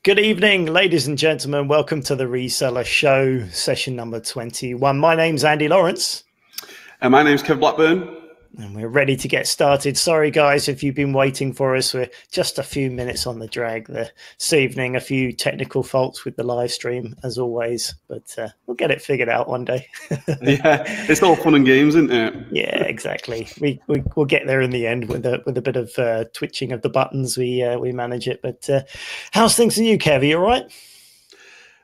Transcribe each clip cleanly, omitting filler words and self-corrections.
Good evening, ladies and gentlemen. Welcome to the Reseller Show, session number 21. My name's Andy Lawrence. And my name's Kev Blackburn. And we're ready to get started. Sorry, guys, if you've been waiting for us. We're just a few minutes on the drag this evening. A few technical faults with the live stream, as always. But we'll get it figured out one day. Yeah, it's all fun and games, isn't it? Yeah, exactly. We'll get there in the end with a bit of twitching of the buttons. We manage it. But how's things for you, Kev? Are you all right?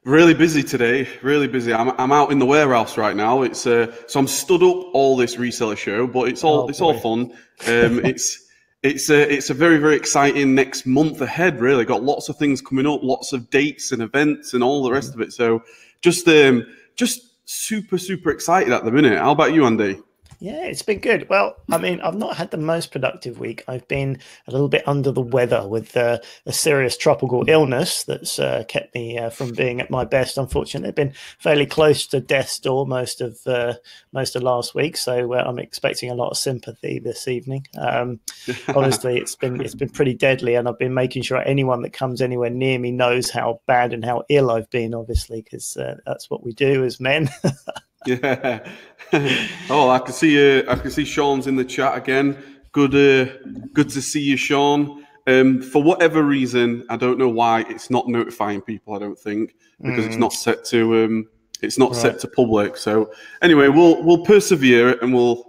Really busy today. Really busy. I'm out in the warehouse right now. It's so I'm stood up all this Reseller Show, but it's all fun. It's a very, very exciting next month ahead. Really got lots of things coming up, lots of dates and events and all the rest of it. So just super excited at the minute. How about you, Andy? Yeah, it's been good. Well, I mean, I've not had the most productive week. I've been a little bit under the weather with a serious tropical illness that's kept me from being at my best. Unfortunately, I've been fairly close to death's door most of last week, so I'm expecting a lot of sympathy this evening. Obviously, it's been pretty deadly, and I've been making sure anyone that comes anywhere near me knows how bad and how ill I've been. Obviously, because that's what we do as men. Yeah. Oh, I can see Sean's in the chat again. Good to see you, Sean. For whatever reason, I don't know why it's not notifying people. I don't think because it's not set to set to public. So anyway, we'll persevere and we'll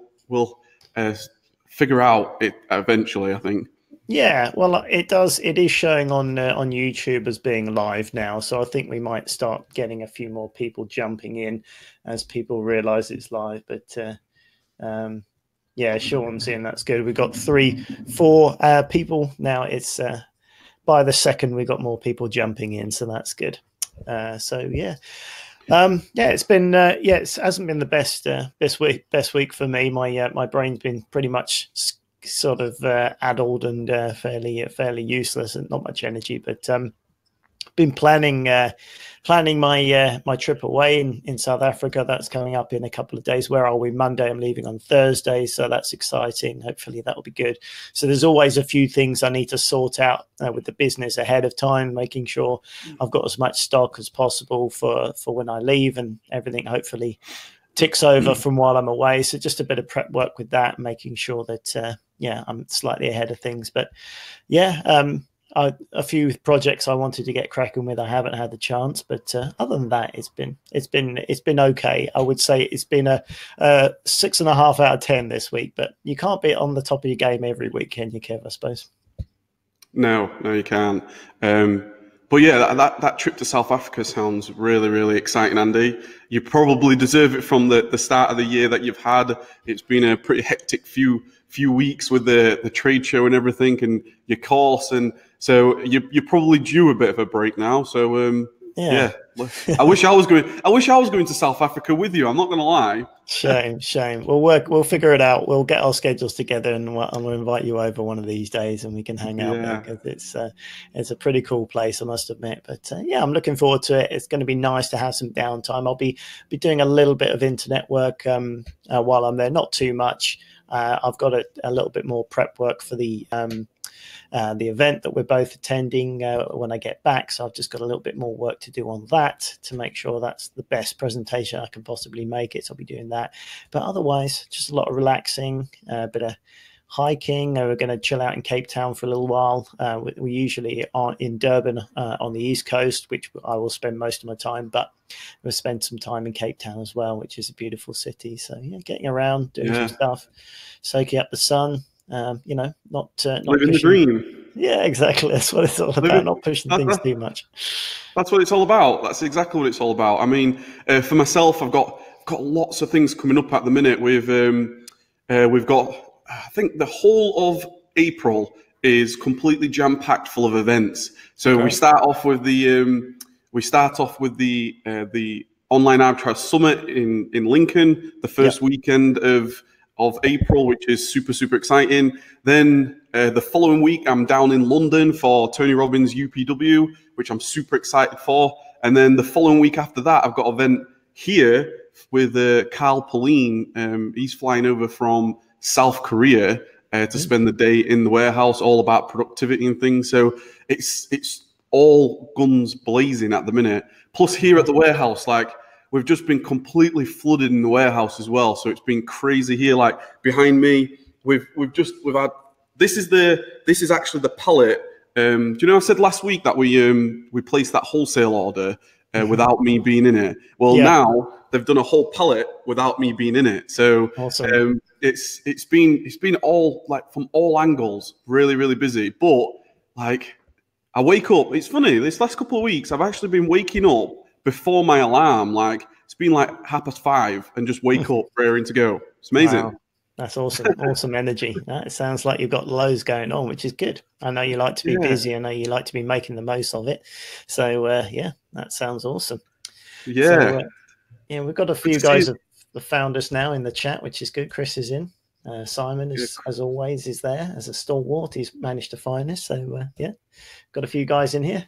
figure out it eventually, I think. Yeah, well, it does. It is showing on YouTube as being live now, so I think we might start getting a few more people jumping in as people realise it's live. But yeah, Sean's in. That's good. We've got 3-4 people now. It's by the second we got more people jumping in, so that's good. So yeah. It's been it hasn't been the best week for me. My brain's been pretty much sort of addled and fairly useless and not much energy, but been planning my trip away in South Africa. That's coming up in a couple of days. Where are we? Monday. I'm leaving on Thursday, so that's exciting. Hopefully that will be good. So there's always a few things I need to sort out with the business ahead of time, making sure I've got as much stock as possible for when I leave, and everything hopefully ticks over from while I'm away. So just a bit of prep work with that, making sure that I'm slightly ahead of things. But a few projects I wanted to get cracking with, I haven't had the chance. But other than that, it's been okay. I would say it's been a 6.5 out of 10 this week. But you can't be on the top of your game every week, can you, Kev? I suppose. No, you can't. But yeah, that trip to South Africa sounds really, really exciting, Andy. You probably deserve it from the start of the year that you've had. It's been a pretty hectic few weeks with the trade show and everything, and your course, and so you're probably due a bit of a break now. So yeah. I wish I was going to South Africa with you. I'm not going to lie. Shame. We'll figure it out. We'll get our schedules together, and we'll invite you over one of these days, and we can hang out there, because it's a pretty cool place, I must admit. But I'm looking forward to it. It's going to be nice to have some downtime. I'll be doing a little bit of internet work while I'm there, not too much. I've got a little bit more prep work for the event that we're both attending when I get back. So I've just got a little bit more work to do on that to make sure that's the best presentation I can possibly make it. So I'll be doing that. But otherwise, just a lot of relaxing, a bit of hiking. We're going to chill out in Cape Town for a little while. We usually are in Durban on the East Coast, which I will spend most of my time, but we'll spend some time in Cape Town as well, which is a beautiful city. So getting around, doing some stuff, soaking up the sun. Not living the dream. Yeah, exactly. That's what it's all about. Not pushing things too much. That's what it's all about. That's exactly what it's all about. I mean, for myself, I've got lots of things coming up at the minute. We've got, I think, the whole of April is completely jam packed full of events. So we start off with the Online Arbitrage Summit in Lincoln, the first weekend of April, which is super exciting. Then the following week, I'm down in London for Tony Robbins UPW, which I'm super excited for. And then the following week after that, I've got an event here with Carl Pauline. He's flying over from South Korea to spend the day in the warehouse, all about productivity and things. So it's all guns blazing at the minute. Plus here at the warehouse, like we've just been completely flooded in the warehouse as well. So it's been crazy here. Like behind me, we've had this is actually the pallet. Do you know I said last week that we placed that wholesale order without me being in it? Well, now they've done a whole pallet without me being in it. So awesome. It's been all like from all angles, really, really busy. But like I wake up, it's funny, this last couple of weeks, I've actually been waking up before my alarm. Like it's been like 5:30 and just wake up raring to go. It's amazing. Wow. That's awesome. Awesome energy. It sounds like you've got loads going on, which is good. I know you like to be busy. I know you like to be making the most of it. So, yeah, that sounds awesome. Yeah. So, we've got a few guys of the founders now in the chat, which is good. Chris is in. Simon, as always, is there as a stalwart. He's managed to find us. So, yeah, got a few guys in here.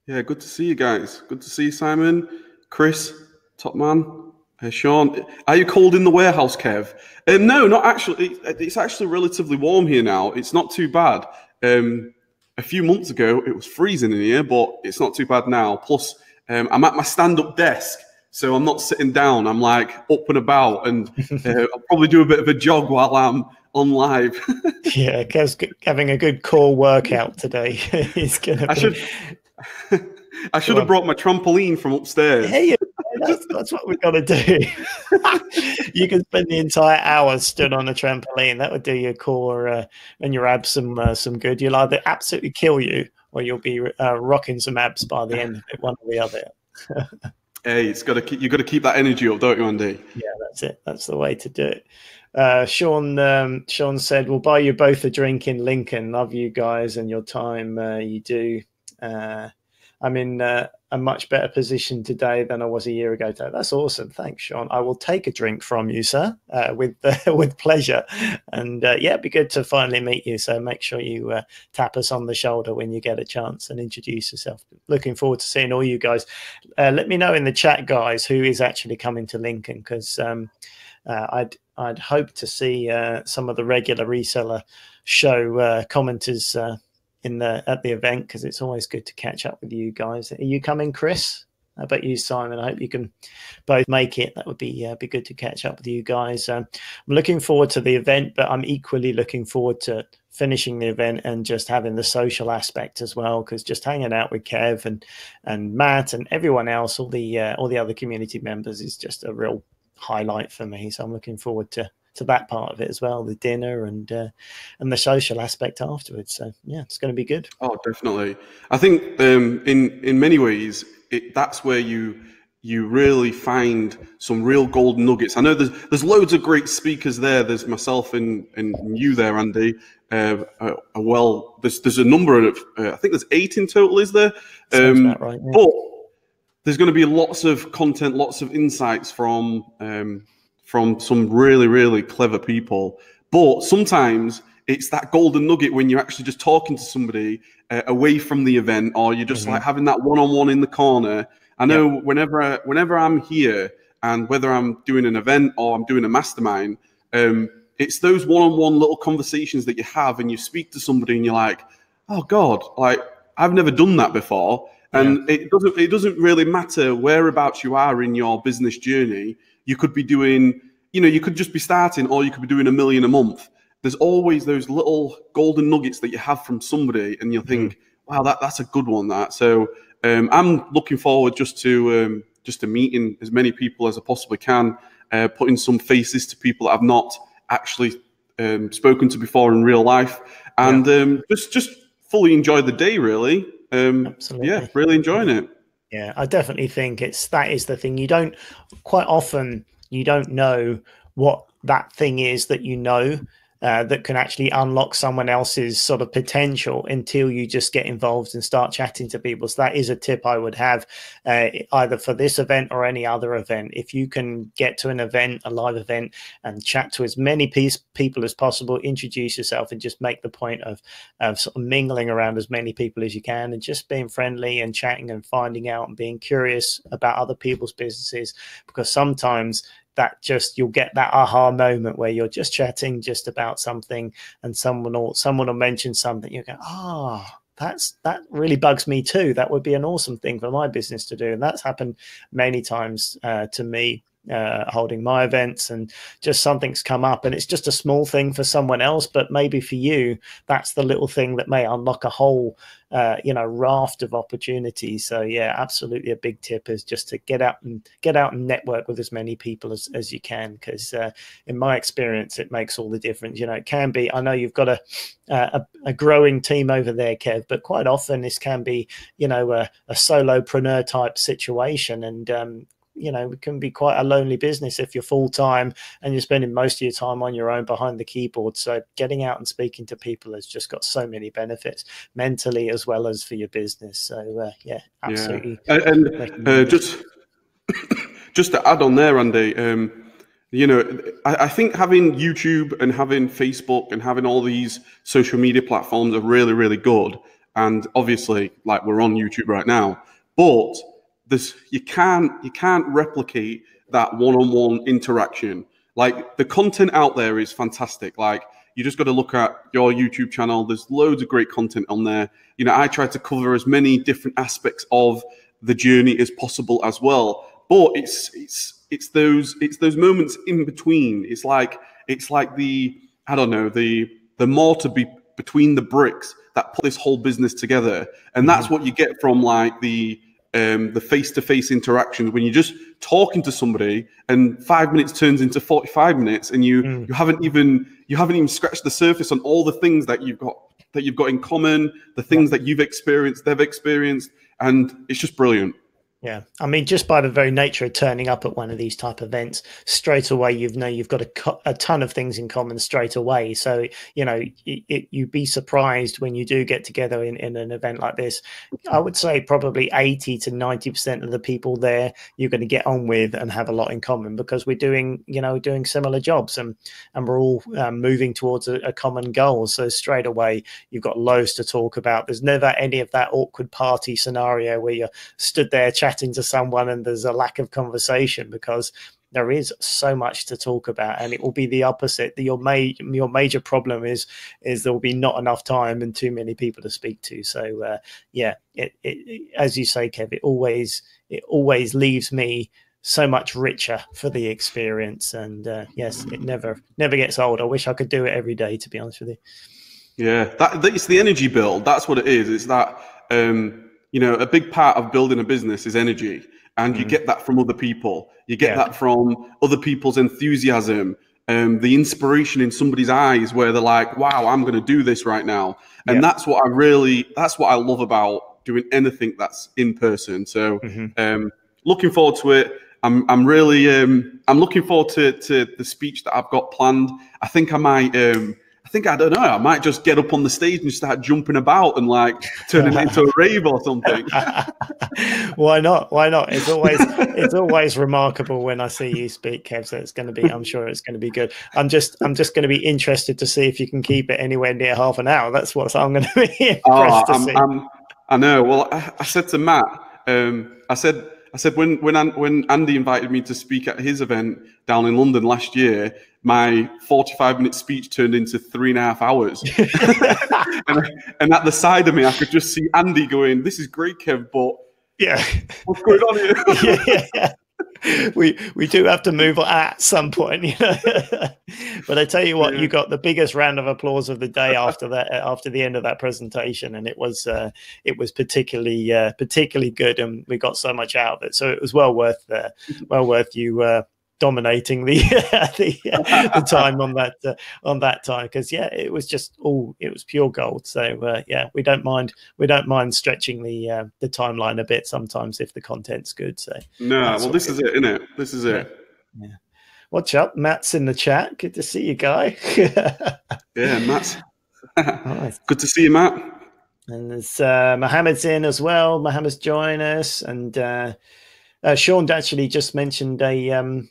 Yeah, good to see you guys. Good to see you, Simon, Chris, top man. Sean, are you cold in the warehouse, Kev? No, not actually. It's actually relatively warm here now. It's not too bad. A few months ago, it was freezing in here, but it's not too bad now. Plus, I'm at my stand-up desk, so I'm not sitting down. I'm like up and about, and I'll probably do a bit of a jog while I'm on live. Yeah, Kev's having a good core workout today. He's gonna. I should have brought my trampoline from upstairs. Hey, that's what we've got to do. You can spend the entire hour stood on a trampoline. That would do your core and your abs some good. You'll either absolutely kill you, or you'll be rocking some abs by the end of it, one or the other. Hey, you've got to keep that energy up, don't you, Andy? Yeah, that's it. That's the way to do it. Sean said, "We'll buy you both a drink in Lincoln. Love you guys and your time you do. I'm in a much better position today than I was a year ago. That's awesome. Thanks, Sean. I will take a drink from you, sir, with pleasure. And it'd be good to finally meet you. So make sure you tap us on the shoulder when you get a chance and introduce yourself. Looking forward to seeing all you guys. Let me know in the chat, guys, who is actually coming to Lincoln, because I'd hope to see some of the regular Reseller Show commenters at the event, because it's always good to catch up with you guys. Are you coming, Chris? How about you, Simon? I hope you can both make it. That would be good to catch up with you guys. I'm looking forward to the event, but I'm equally looking forward to finishing the event and just having the social aspect as well, because just hanging out with Kev and Matt and everyone else, all the other community members, is just a real highlight for me. So I'm looking forward to that part of it as well, the dinner and the social aspect afterwards. So yeah, it's going to be good. Oh, definitely. I think in many ways that's where you really find some real golden nuggets. I know there's loads of great speakers there. There's myself and you there, Andy. Well, there's a number of I think there's 8 in total. Is there? Sounds about right. Yeah. But there's going to be lots of content, lots of insights from some really, really clever people. But sometimes it's that golden nugget when you're actually just talking to somebody away from the event, or you're just like having that one-on-one in the corner. I know whenever I'm here, and whether I'm doing an event or I'm doing a mastermind, it's those one-on-one little conversations that you have, and you speak to somebody and you're like, oh God, like I've never done that before. And it doesn't really matter whereabouts you are in your business journey. You could be doing, you could just be starting, or you could be doing $1 million a month. There's always those little golden nuggets that you have from somebody, and you'll think, wow, that's a good one. So I'm looking forward just to meeting as many people as I possibly can, putting some faces to people that I've not actually spoken to before in real life, and just fully enjoy the day, really. Absolutely. Yeah, really enjoying it. Yeah, I definitely think that is the thing. You don't know what that thing is that that can actually unlock someone else's sort of potential until you just get involved and start chatting to people. So that is a tip I would have, either for this event or any other event. If you can get to an event, a live event, and chat to as many people as possible, introduce yourself, and just make the point of sort of mingling around as many people as you can, and just being friendly and chatting and finding out and being curious about other people's businesses, because sometimes you'll get that aha moment where you're just chatting just about something, and someone will mention something. You go, that really bugs me too. That would be an awesome thing for my business to do. And that's happened many times to me, holding my events, and just something's come up and it's just a small thing for someone else, but maybe for you, that's the little thing that may unlock a whole, raft of opportunities. So yeah, absolutely. A big tip is just to get out and network with as many people as you can. Because in my experience, it makes all the difference. It can be, I know you've got a growing team over there, Kev, but quite often this can be, a solopreneur type situation. And, it can be quite a lonely business if you're full-time and you're spending most of your time on your own behind the keyboard. So getting out and speaking to people has just got so many benefits, mentally as well as for your business. So yeah, absolutely. Yeah. And just to add on there, Andy, I think having YouTube and having Facebook and having all these social media platforms are really, really good. And obviously, like, we're on YouTube right now, but you can't replicate that one-on-one interaction. Like, the content out there is fantastic. Like, you just got to look at your YouTube channel. There's loads of great content on there. I try to cover as many different aspects of the journey as possible as well. But it's those moments in between. It's like the mortar between the bricks that put this whole business together, and that's what you get from like the face-to-face interactions when you're just talking to somebody and 5 minutes turns into 45 minutes and you haven't even scratched the surface on all the things that you've got in common, the things that you've experienced, they've experienced, and it's just brilliant. Yeah, I mean, just by the very nature of turning up at one of these type of events, straight away you've got a ton of things in common straight away. So you'd be surprised when you do get together in an event like this. I would say probably 80 to 90% of the people there you're going to get on with and have a lot in common, because we're doing similar jobs and we're all moving towards a common goal. So straight away you've got loads to talk about. There's never any of that awkward party scenario where you're stood there chatting to someone and there's a lack of conversation, because there is so much to talk about. And it will be the opposite. Your major problem is there will be not enough time and too many people to speak to. So it as you say, Kev, it always leaves me so much richer for the experience. And yes, it never gets old. I wish I could do it every day, to be honest with you. Yeah, that it's the energy build. That's what it is. It's that a big part of building a business is energy, and you get that from other people. You get that from other people's enthusiasm, the inspiration in somebody's eyes where they're like, wow, I'm going to do this right now. And that's what I love about doing anything that's in person. So looking forward to it. I'm really looking forward to the speech that I've got planned. I think I might I might just get up on the stage and start jumping about and like turning it into a rave or something. Why not? It's always remarkable when I see you speak, Kev. So I'm sure it's going to be good. I'm just going to be interested to see if you can keep it anywhere near half an hour. That's what I'm going to be impressed to see. I know. Well, I said to Matt, I said when Andy invited me to speak at his event down in London last year, my 45-minute speech turned into 3.5 hours. and at the side of me, I could just see Andy going, "This is great, Kev, but what's going on here?" We do have to move on at some point, But I tell you what, you got the biggest round of applause of the day after the end of that presentation, and it was particularly good, and we got so much out of it. So it was well worth you dominating the time on that time, because it was pure gold. So we don't mind stretching the timeline a bit sometimes if the content's good. So this is it, isn't it? This is it. Yeah. Watch up, Matt's in the chat. Good to see you, guy. Yeah, Matt. Nice. Good to see you, Matt. And there's Mohammed's in as well. Mohammed's joined us, and Sean actually just mentioned a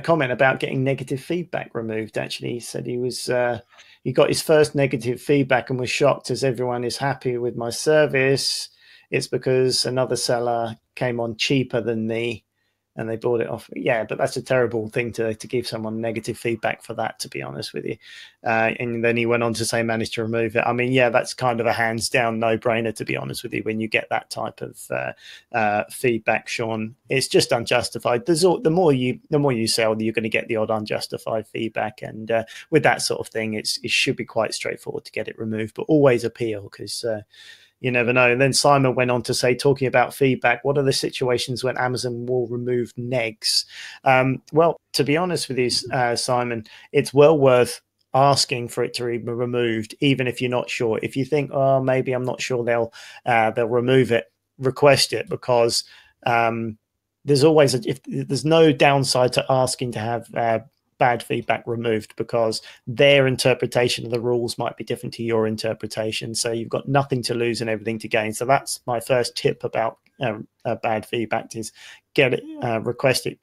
comment about getting negative feedback removed. Actually, he said he got his first negative feedback and was shocked, as everyone is happy with my service. It's because another seller came on cheaper than me. and they bought it off. Yeah, but that's a terrible thing to give someone negative feedback for that, to be honest with you. And then he went on to say managed to remove it. I mean, yeah, that's kind of a hands down no brainer, to be honest with you. When you get that type of feedback, Sean, it's just unjustified. The more you sell, you're going to get the odd unjustified feedback, and with that sort of thing, it should be quite straightforward to get it removed. But always appeal, because you never know. And then Simon went on to say, talking about feedback, what are the situations when Amazon will remove negs? Well, to be honest with you, Simon, it's well worth asking for it to be removed, even if you're not sure. If you think, oh, maybe I'm not sure they'll remove it, request it, because there's always there's no downside to asking to have bad feedback removed, because their interpretation of the rules might be different to your interpretation. So you've got nothing to lose and everything to gain. So that's my first tip about bad feedback, is get it, request it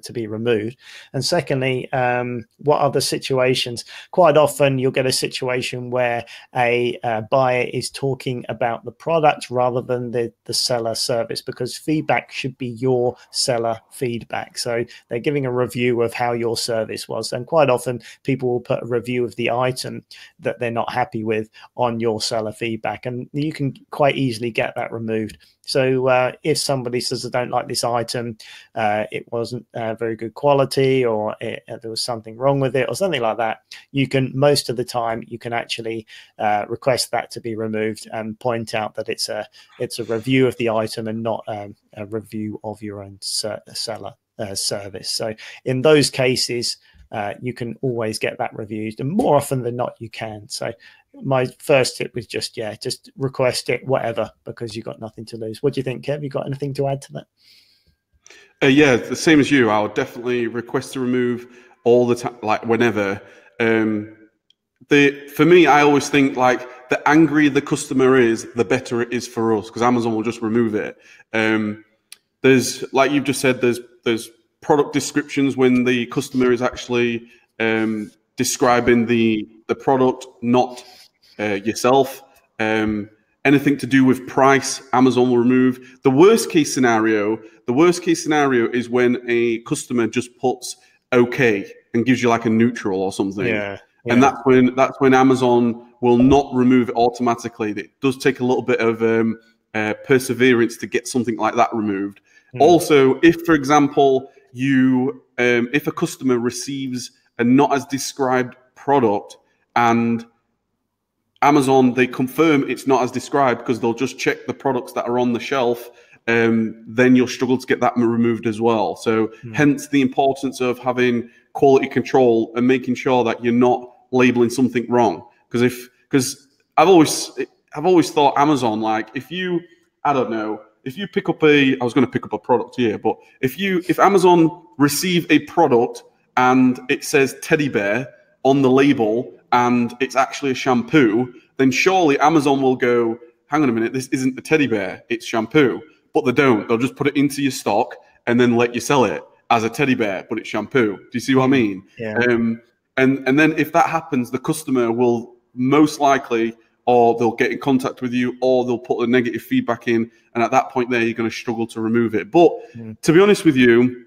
to be removed. And secondly, what other situations? Quite often you'll get a situation where a buyer is talking about the product rather than the seller service, because feedback should be your seller feedback. So they're giving a review of how your service was, and quite often people will put a review of the item that they're not happy with on your seller feedback, and you can quite easily get that removed. So if somebody says, I don't like this item, it wasn't very good quality, or there was something wrong with it, or something like that, you can, most of the time, you can actually request that to be removed and point out that it's a review of the item and not a review of your own seller service. So in those cases, you can always get that reviewed, and more often than not, you can. So my first tip was just request it, whatever, because you've got nothing to lose. What do you think, Kev? You got anything to add to that? Yeah, the same as you. I would definitely request to remove all the time, like whenever. For me, I always think like the angrier the customer is, the better it is for us, because Amazon will just remove it. There's, like you've just said, there's product descriptions when the customer is actually describing the product, not yourself. Anything to do with price, Amazon will remove. The worst case scenario is when a customer just puts okay and gives you like a neutral or something. Yeah. And that's when Amazon will not remove it automatically. It does take a little bit of perseverance to get something like that removed. Also, if, for example, if a customer receives a not as described product and Amazon, they confirm it's not as described because they'll just check the products that are on the shelf, then you'll struggle to get that removed as well. So hence the importance of having quality control and making sure that you're not labeling something wrong. Because I've always thought Amazon, like if you pick up I was going to pick up a product here, but if Amazon receive a product and it says teddy bear on the label and it's actually a shampoo, then surely Amazon will go, hang on a minute, this isn't a teddy bear, it's shampoo. But they don't. They'll just put it into your stock and then let you sell it as a teddy bear, but it's shampoo. Do you see what I mean? Yeah. And then if that happens, the customer will most likely, or they'll get in contact with you, or they'll put a negative feedback in, and at that point there, you're going to struggle to remove it. But to be honest with you,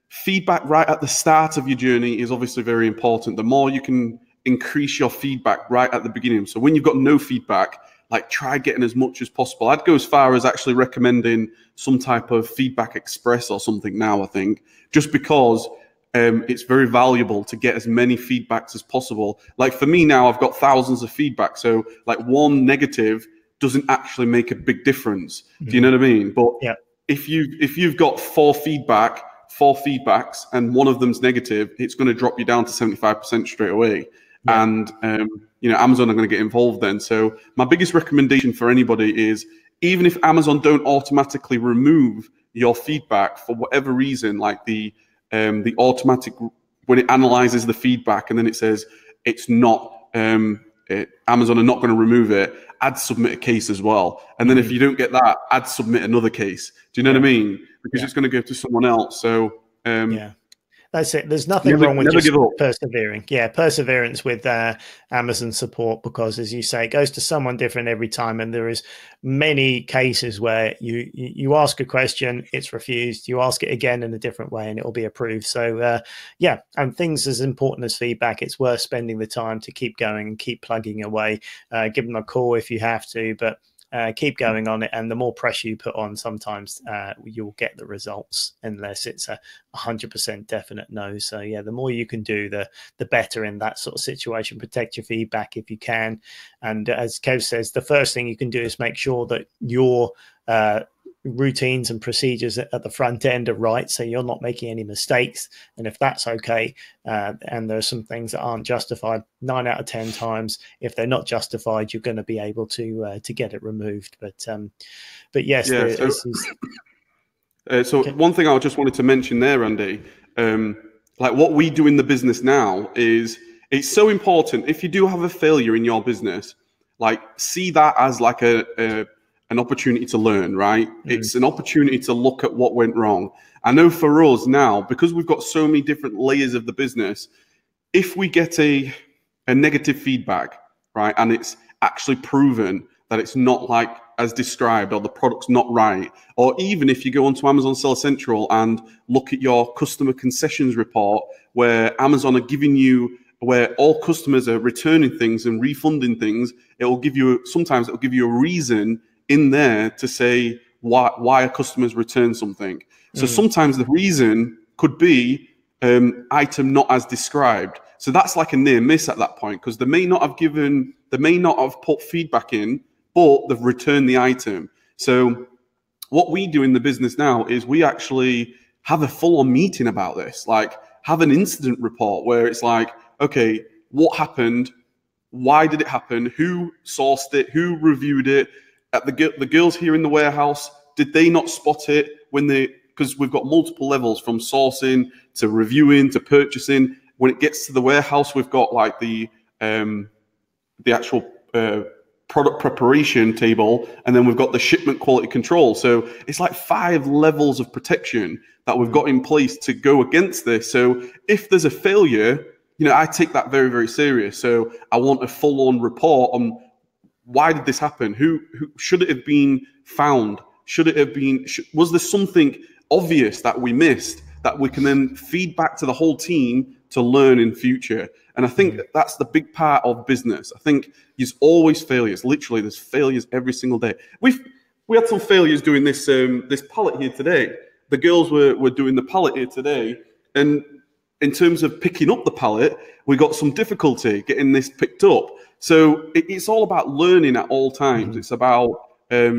feedback right at the start of your journey is obviously very important. The more you can increase your feedback right at the beginning. So when you've got no feedback, like try getting as much as possible. I'd go as far as actually recommending some type of feedback express or something now, I think, just because it's very valuable to get as many feedbacks as possible. Like for me now, I've got thousands of feedback. So like one negative doesn't actually make a big difference. Do you know what I mean? But if you've got four feedbacks and one of them's negative, it's going to drop you down to 75% straight away. And Amazon are going to get involved then. So my biggest recommendation for anybody is, even if Amazon don't automatically remove your feedback for whatever reason, like the automatic, when it analyzes the feedback and then it says it's not, Amazon are not going to remove it, I'd submit a case as well. And then if you don't get that, I'd submit another case. Do you know what I mean? Because it's going to go to someone else. So That's it. There's nothing wrong with never just give up. persevering. Yeah, perseverance with Amazon support, because, as you say, it goes to someone different every time, and there is many cases where you ask a question, it's refused. You ask it again in a different way, and it will be approved. So yeah, and things as important as feedback, it's worth spending the time to keep going and keep plugging away. Give them a call if you have to, but keep going on it, and the more pressure you put on, sometimes you'll get the results, unless it's a 100% definite no. So yeah, the more you can do, the better in that sort of situation. Protect your feedback if you can, and as Kev says, the first thing you can do is make sure that your routines and procedures at the front end are right, so you're not making any mistakes. And if that's okay, and there's some things that aren't justified, 9 out of 10 times, if they're not justified, you're going to be able to get it removed. But yes, Yeah. So okay. one thing I just wanted to mention there, Andy, like what we do in the business now is, it's so important. If you do have a failure in your business, like, see that as like an opportunity to learn, right? It's an opportunity to look at what went wrong. I know for us now, because we've got so many different layers of the business, if we get a negative feedback, right, and it's actually proven that it's not like as described, or the product's not right, or even if you go onto Amazon Seller Central and look at your customer concessions report, where Amazon are giving you, where all customers are returning things and refunding things, sometimes it'll give you a reason in there to say why a customer's returned something. So sometimes the reason could be item not as described. So that's like a near miss at that point, because they may not have put feedback in, but they've returned the item. So what we do in the business now is we actually have a full-on meeting about this, like have an incident report where it's like, okay, what happened? Why did it happen? Who sourced it? Who reviewed it? At the girls here in the warehouse, did they not spot it because we've got multiple levels, from sourcing to reviewing to purchasing. When it gets to the warehouse, we've got like the actual product preparation table, and then we've got the shipment quality control. So it's like 5 levels of protection that we've got in place to go against this. So if there's a failure, I take that very, very serious. So I want a full-on report on why did this happen? Who should it have been found? Should it have been? Was there something obvious that we missed that we can then feed back to the whole team to learn in future? And I think that's the big part of business. I think there's always failures. Literally, there's failures every single day. We had some failures doing this pallet here today. The girls were doing the pallet here today, and in terms of picking up the pallet, we got some difficulty getting this picked up. So it's all about learning at all times. It's about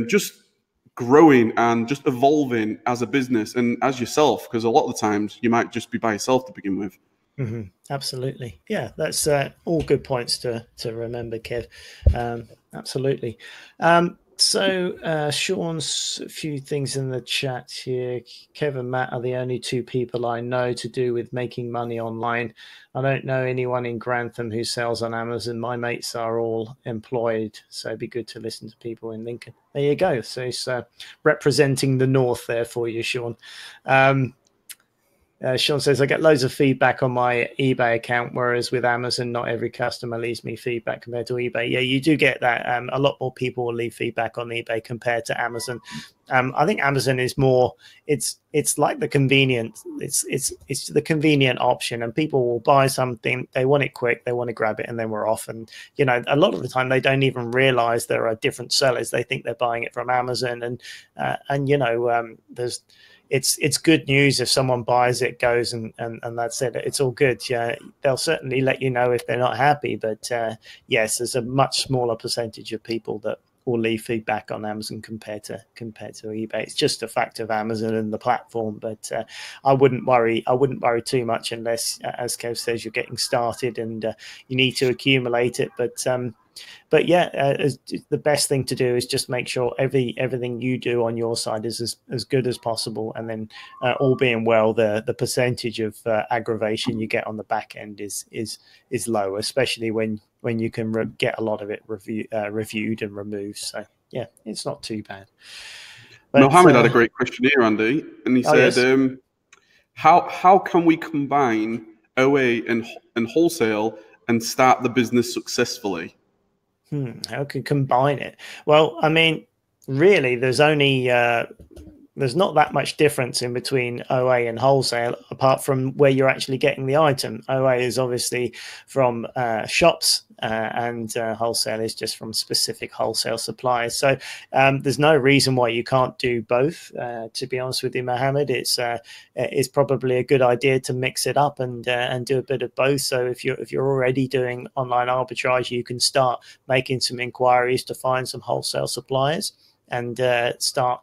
just growing and just evolving as a business and as yourself, because a lot of the times you might just be by yourself to begin with. Absolutely. Yeah, that's all good points to remember, Kev. Absolutely. So Sean's a few things in the chat here. Kev and Matt are the only 2 people I know to do with making money online. I don't know anyone in Grantham who sells on Amazon. My mates are all employed, so it'd be good to listen to people in Lincoln. There you go. So it's representing the North there for you, Sean. Sean says, I get loads of feedback on my eBay account, whereas with Amazon, not every customer leaves me feedback compared to eBay. Yeah, you do get that. A lot more people will leave feedback on eBay compared to Amazon. I think Amazon is more, it's like the convenient, it's the convenient option, and people will buy something, they want it quick, they want to grab it, and then we're off. And, a lot of the time they don't even realize there are different sellers. They think they're buying it from Amazon, and it's good news if someone buys it, goes, and that's it. It's all good. Yeah, they'll certainly let you know if they're not happy. But yes, there's a much smaller percentage of people that will leave feedback on Amazon compared to eBay. It's just a fact of Amazon and the platform. But I wouldn't worry too much unless, as Kev says, you're getting started and you need to accumulate it. But yeah, the best thing to do is just make sure everything you do on your side is as good as possible, and then all being well, the percentage of aggravation you get on the back end is low, especially when you can get a lot of it reviewed and removed. So yeah, it's not too bad. But, Mohammed had a great question here, Andy, and he said, yes. how can we combine OA and wholesale and start the business successfully? How can combine it? Well, I mean, really, there's not that much difference in between OA and wholesale, apart from where you're actually getting the item. OA is obviously from shops, and wholesale is just from specific wholesale suppliers. So there's no reason why you can't do both. To be honest with you, Mohammed, it's probably a good idea to mix it up and do a bit of both. So if you're already doing online arbitrage, you can start making some inquiries to find some wholesale suppliers and start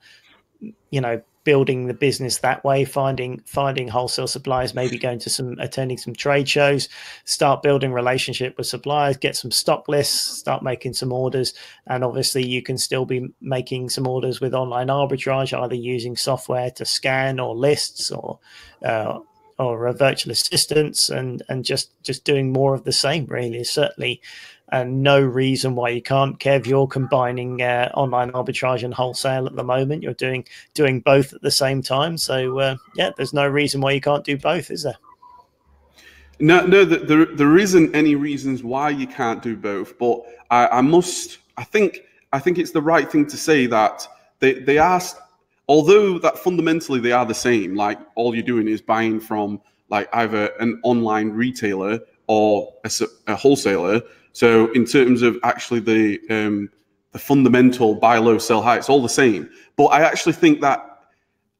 building the business that way, finding wholesale suppliers, maybe attending some trade shows, start building relationship with suppliers, get some stock lists, start making some orders. And obviously you can still be making some orders with online arbitrage, either using software to scan or lists or virtual assistants, and just doing more of the same, really. Certainly no reason why you can't. Kev, you're combining online arbitrage and wholesale at the moment. You're doing both at the same time. So there's no reason why you can't do both, is there? No, there isn't any reasons why you can't do both. But I think it's the right thing to say that they are, although that fundamentally they are the same. Like, all you're doing is buying from like either an online retailer or a wholesaler. So in terms of actually the fundamental buy low, sell high, it's all the same. But I actually think that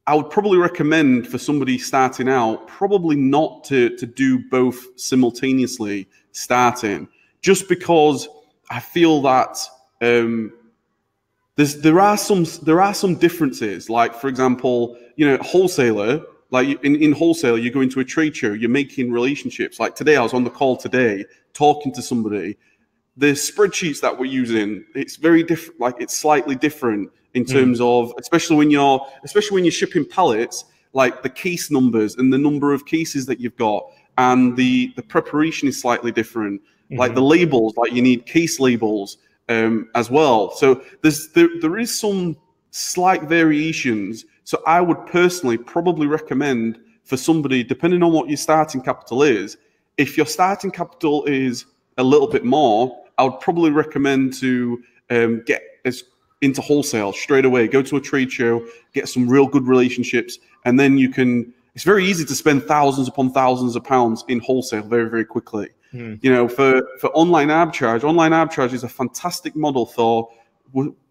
I would probably recommend for somebody starting out probably not to do both simultaneously starting, just because I feel that there are some differences. Like, for example, wholesaler. Like in wholesale, you go into a trade show, you're making relationships. Like today, I was on the call today talking to somebody. The spreadsheets that we're using, it's very different. Like, it's slightly different in terms of, especially when you're shipping pallets, like the case numbers and the number of cases that you've got, and the preparation is slightly different. Like the labels, like you need case labels as well. So there is some slight variations. So I would personally probably recommend for somebody, depending on what your starting capital is, if your starting capital is a little bit more, I would probably recommend to get into wholesale straight away. Go to a trade show, get some real good relationships, and then you can. It's very easy to spend thousands upon thousands of pounds in wholesale very, very quickly. For online arbitrage is a fantastic model for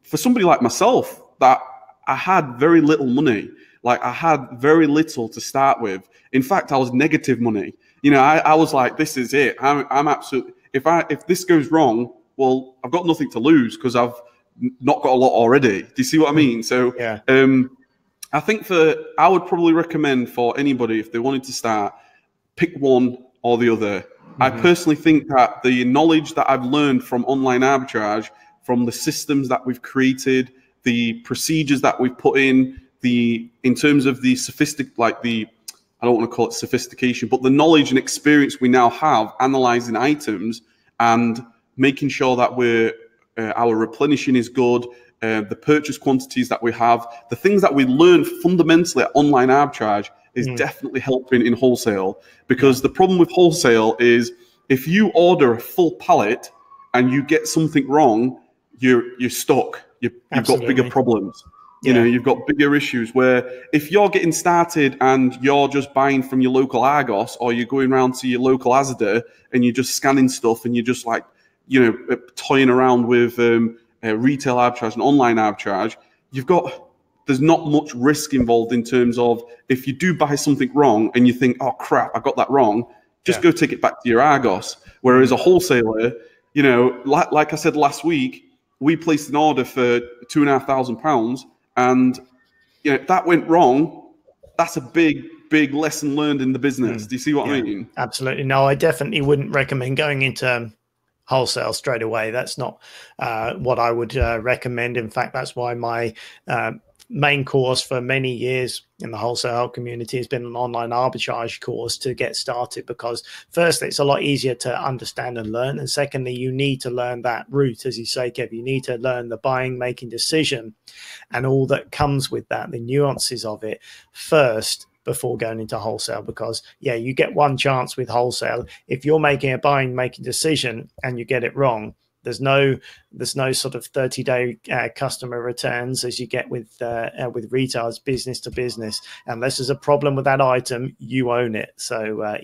somebody like myself that I had very little money. Like, I had very little to start with. In fact, I was negative money. I was like, this is it. I'm absolutely. If this goes wrong, well, I've got nothing to lose because I've not got a lot already. Do you see what I mean? So yeah. I think I would probably recommend for anybody, if they wanted to start, pick one or the other. I personally think that the knowledge that I've learned from online arbitrage, from the systems that we've created, the procedures that we've put in terms of the I don't want to call it sophistication, but the knowledge and experience we now have analyzing items and making sure that our replenishing is good, the purchase quantities that we have, the things that we learn fundamentally at online arbitrage is definitely helping in wholesale. Because the problem with wholesale is, if you order a full pallet and you get something wrong, you're stuck. You've got bigger problems. You've got bigger issues, where if you're getting started and you're just buying from your local Argos, or you're going around to your local Asda and you're just scanning stuff and you're just like, toying around with retail arbitrage and online arbitrage, there's not much risk involved in terms of, if you do buy something wrong and you think, oh crap, I got that wrong, just go take it back to your Argos. Whereas a wholesaler, like I said last week, we placed an order for £2,500. And that went wrong. That's a big lesson learned in the business. Do you see what I mean? Absolutely. No, I definitely wouldn't recommend going into wholesale straight away. That's not what I would recommend. In fact, that's why my main course for many years in the wholesale community has been an online arbitrage course to get started, because firstly, it's a lot easier to understand and learn, and secondly, you need to learn that route, as you say, Kev. You need to learn the buying, making decision and all that comes with that, the nuances of it first, before going into wholesale, because you get one chance with wholesale. If you're making decision and you get it wrong, there's no sort of 30-day customer returns as you get with retailers, business to business. Unless there's a problem with that item, you own it. So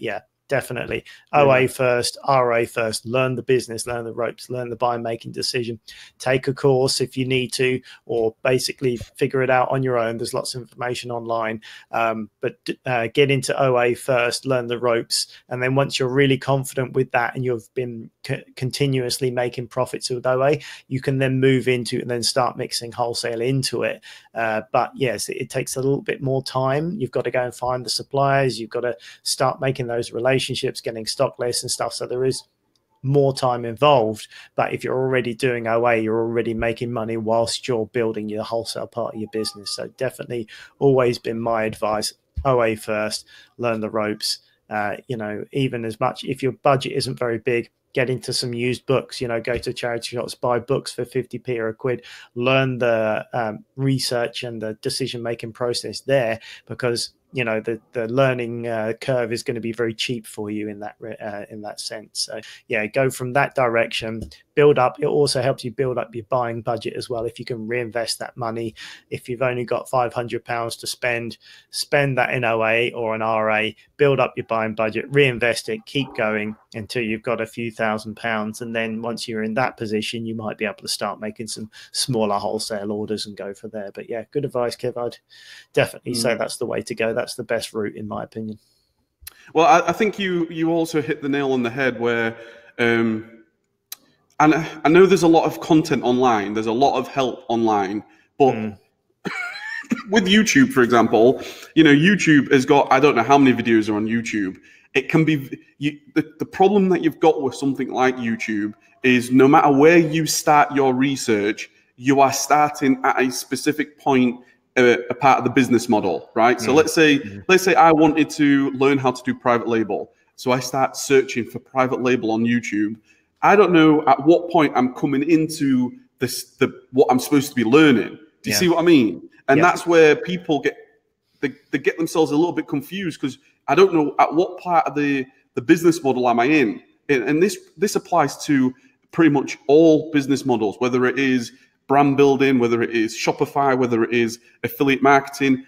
definitely OA first, RA first. Learn the business, learn the ropes, learn the buying making decision. Take a course if you need to, or basically figure it out on your own. There's lots of information online, but get into OA first, learn the ropes, and then once you're really confident with that and you've been continuously making profits with OA, you can then move into and then start mixing wholesale into it. But yes, it takes a little bit more time. You've got to go and find the suppliers. You've got to start making those relationships, getting stock lists and stuff. So there is more time involved. But if you're already doing OA, you're already making money whilst you're building your wholesale part of your business. So definitely always been my advice: OA first, learn the ropes. Even as much if your budget isn't very big, get into some used books, go to charity shops, buy books for 50p or a quid, learn the research and the decision-making process there, because the learning curve is going to be very cheap for you in that sense. So go from that direction, build up. It also helps you build up your buying budget as well. If you can reinvest that money, if you've only got £500 to spend that in OA or an RA, build up your buying budget, reinvest it, keep going until you've got a few £1,000s. And then once you're in that position, you might be able to start making some smaller wholesale orders and go for there. But good advice, Kev. I'd definitely say that's the way to go. That's the best route, in my opinion. Well, I think you also hit the nail on the head where, and I know there's a lot of content online, there's a lot of help online, but with YouTube, for example, YouTube has got, I don't know how many videos are on YouTube. It can be, the problem that you've got with something like YouTube is no matter where you start your research, you are starting at a specific point, a part of the business model, right? So let's say I wanted to learn how to do private label. So I start searching for private label on YouTube. I don't know at what point I'm coming into what I'm supposed to be learning. Do you see what I mean? And that's where people they get themselves a little bit confused, because I don't know at what part of the business model am I in. And this applies to pretty much all business models, whether it is brand building, whether it is Shopify, whether it is affiliate marketing.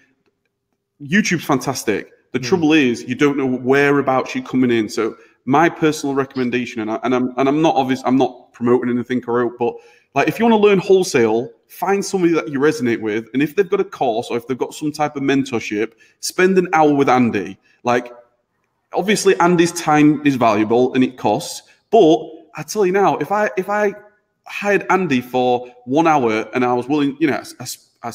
YouTube's fantastic. The trouble is you don't know whereabouts you're coming in. So my personal recommendation, and I'm not promoting anything, but like, if you want to learn wholesale, find somebody that you resonate with, and if they've got a course or if they've got some type of mentorship, spend an hour with Andy. Like, obviously Andy's time is valuable and it costs, but I tell you now, if I hired Andy for 1 hour and I was willing, I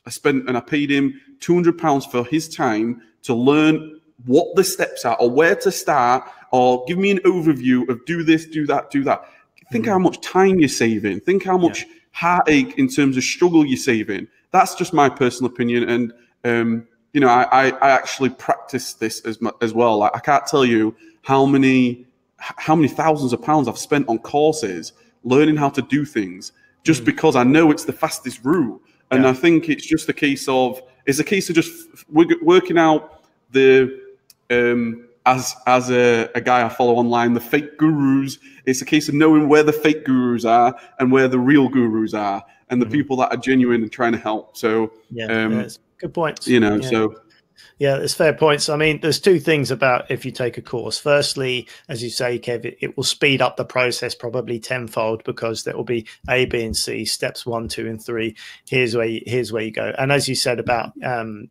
spent and I paid him £200 for his time to learn what the steps are or where to start, or give me an overview of do this, do that, do that. Think how much time you're saving. Think how much heartache in terms of struggle you're saving. That's just my personal opinion. And, I actually practice this as well. Like, I can't tell you how many thousands of pounds I've spent on courses learning how to do things just because I know it's the fastest route. And I think it's just a case of just working out the, as a guy I follow online, the fake gurus. It's a case of knowing where the fake gurus are and where the real gurus are, and the people that are genuine and trying to help. So, good point. So. Yeah, there's fair points. I mean, there's two things about if you take a course. Firstly, as you say, Kev, it will speed up the process probably tenfold, because there will be A, B, and C, steps 1, 2, and 3. Here's where you go. And as you said about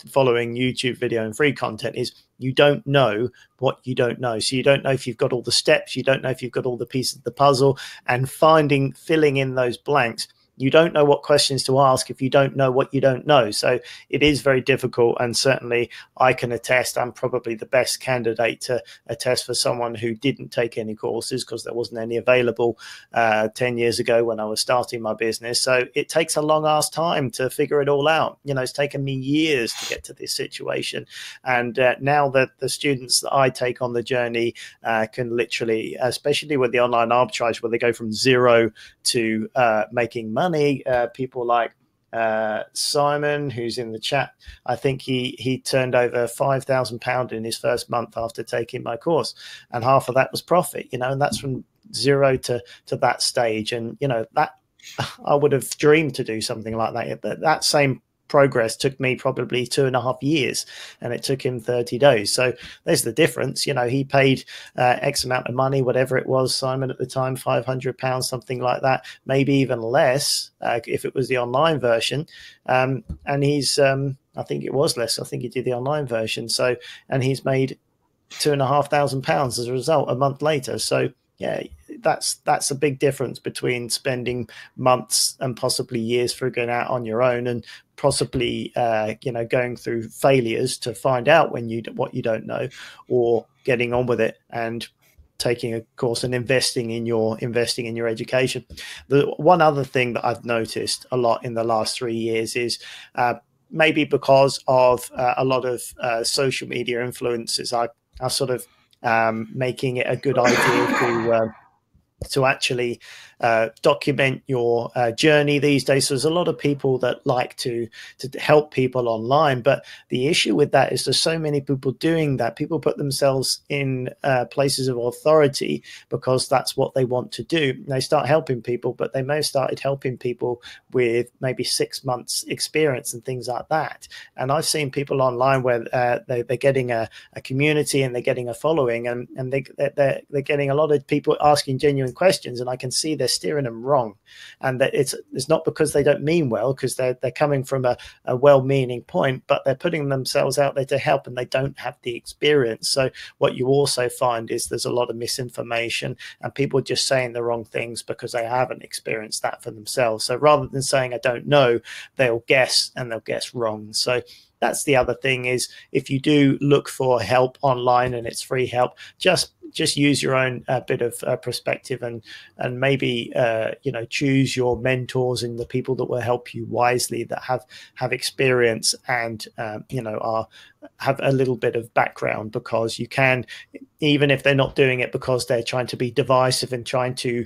following YouTube video and free content, is you don't know what you don't know. So you don't know if you've got all the steps. You don't know if you've got all the pieces of the puzzle, and filling in those blanks. You don't know what questions to ask if you don't know what you don't know. So it is very difficult. And certainly I can attest, I'm probably the best candidate to attest for someone who didn't take any courses, because there wasn't any available 10 years ago when I was starting my business. So it takes a long ass time to figure it all out. It's taken me years to get to this situation. And now that the students that I take on the journey can literally, especially with the online arbitrage, where they go from zero to making money, people like Simon, who's in the chat, I think he turned over £5,000 in his first month after taking my course, and half of that was profit, you know, and that's from zero to that stage. And you know, that I would have dreamed to do something like that. But that same progress took me probably 2.5 years, and it took him 30 days. So there's the difference. You know, he paid X amount of money, whatever it was, Simon, at the time, £500, something like that, maybe even less if it was the online version. And he's, I think it was less. I think he did the online version. So, and he's made £2,500 as a result a month later. So yeah, that's a big difference between spending months and possibly years figuring out on your own, and possibly you know, going through failures to find out what you don't know, or getting on with it and taking a course and investing in your education. The one other thing that I've noticed a lot in the last 3 years is maybe because of a lot of social media influencers are sort of making it a good idea to actually document your journey these days. So there's a lot of people that like to help people online, but the issue with that is there's so many people doing that. People put themselves in places of authority because that's what they want to do. They start helping people, but they may have started helping people with maybe 6 months experience and things like that. And I've seen people online where they're getting a community and they're getting a following, and they're getting a lot of people asking genuine questions, and I can see they're steering them wrong. And that it's not because they don't mean well, because they're coming from a well-meaning point, but they're putting themselves out there to help, and they don't have the experience. So what you also find is there's a lot of misinformation, and people just saying the wrong things because they haven't experienced that for themselves. So rather than saying I don't know, they'll guess, and they'll guess wrong. So that's the other thing, is if you do look for help online and it's free help, just use your own bit of perspective, and maybe you know, choose your mentors and the people that will help you wisely, that have experience and you know, have a little bit of background, because you can, even if they're not doing it because they're trying to be divisive and trying to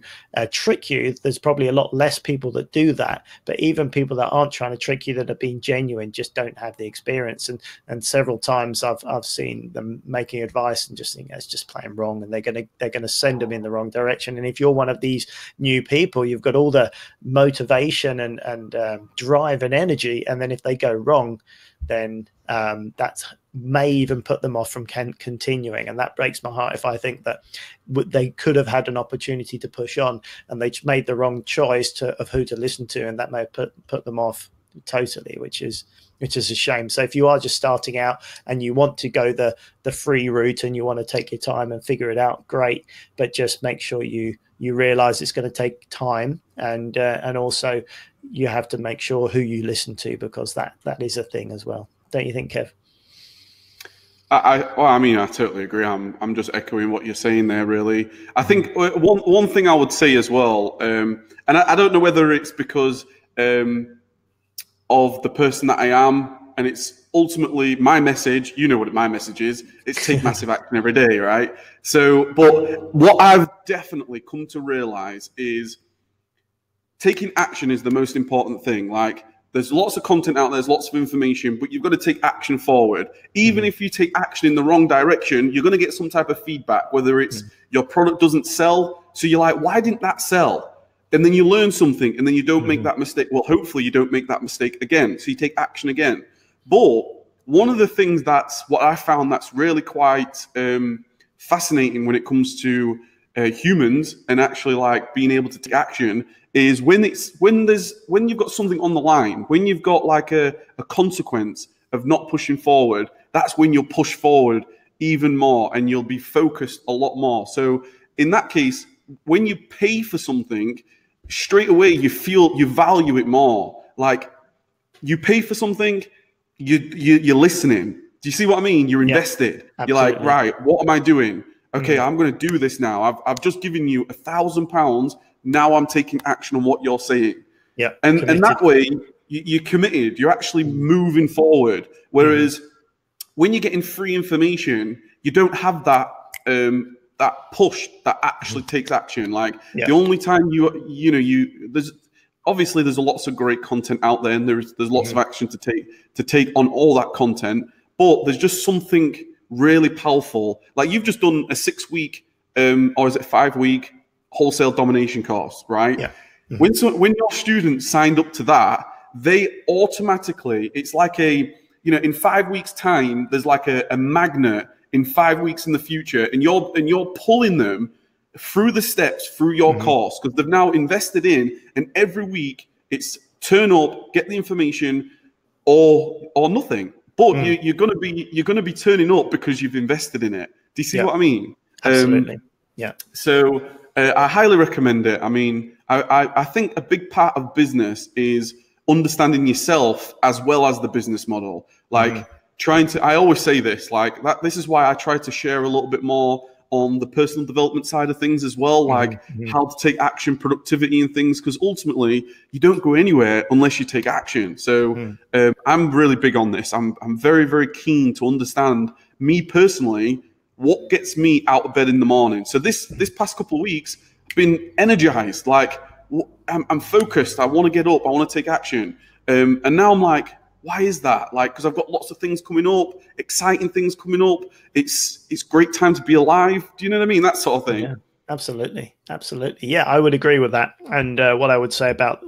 trick you, there's probably a lot less people that do that. But even people that aren't trying to trick you, that are being genuine, just don't have the experience. And several times I've seen them making advice and just think it's just plain wrong, and they're gonna send them in the wrong direction. And if you're one of these new people, you've got all the motivation and drive and energy, and then if they go wrong, then that may even put them off from continuing. And that breaks my heart if I think that they could have had an opportunity to push on and they made the wrong choice of who to listen to, and that may have put them off totally, which is a shame. So if you are just starting out and you want to go the free route and you want to take your time and figure it out, great, but just make sure you realize it's going to take time, and also you have to make sure who you listen to, because that is a thing as well. Don't you think, Kev? I mean, I totally agree. I'm just echoing what you're saying there, really. I think one thing I would say as well, and I don't know whether it's because of the person that I am, and it's ultimately my message. You know what my message is. It's take massive action every day, right? So, but what I've definitely come to realize is taking action is the most important thing. Like, there's lots of content out there, there's lots of information, but you've got to take action forward. Even if you take action in the wrong direction, you're going to get some type of feedback, whether it's your product doesn't sell. So you're like, why didn't that sell? And then you learn something, and then you don't make that mistake. Well, hopefully you don't make that mistake again. So you take action again. But one of the things that's what I found that's really quite fascinating when it comes to humans and actually like being able to take action is when you've got something on the line, when you've got like a consequence of not pushing forward, that's when you'll push forward even more and you'll be focused a lot more. So in that case, when you pay for something, straight away you value it more. Like, you pay for something, you're listening. Do you see what I mean? You're invested. You're like, right, what am I doing? Okay, I'm going to do this now. I've just given you £1,000. Now I'm taking action on what you're saying. Yeah, and that way you're committed. You're actually moving forward. Whereas when you're getting free information, you don't have that that push that actually takes action. Like the only time there's obviously there's lots of great content out there, and there's lots of action to take on all that content. But there's just something really powerful. Like you've just done a 6-week, or is it 5-week wholesale domination course, right? Yeah. When your students signed up to that, they automatically, it's like in 5 weeks' time, there's like a magnet in 5 weeks in the future, and you're pulling them through the steps through your course, because they've now invested in, and every week it's turn up, get the information, or nothing. But you're gonna be turning up because you've invested in it. Do you see what I mean? Absolutely. Yeah. So I highly recommend it. I mean, I think a big part of business is understanding yourself as well as the business model. Like I always say this, like that. This is why I try to share a little bit more on the personal development side of things as well, like how to take action, productivity and things, because ultimately you don't go anywhere unless you take action. So I'm really big on this. I'm very, very keen to understand, me personally, what gets me out of bed in the morning. So this past couple of weeks, I've been energized, like I'm focused, I want to get up, I want to take action. And now I'm like, why is that? Like, because I've got lots of things coming up, exciting things coming up. It's great time to be alive. Do you know what I mean? That sort of thing. Yeah, absolutely. Absolutely. Yeah, I would agree with that. And what I would say about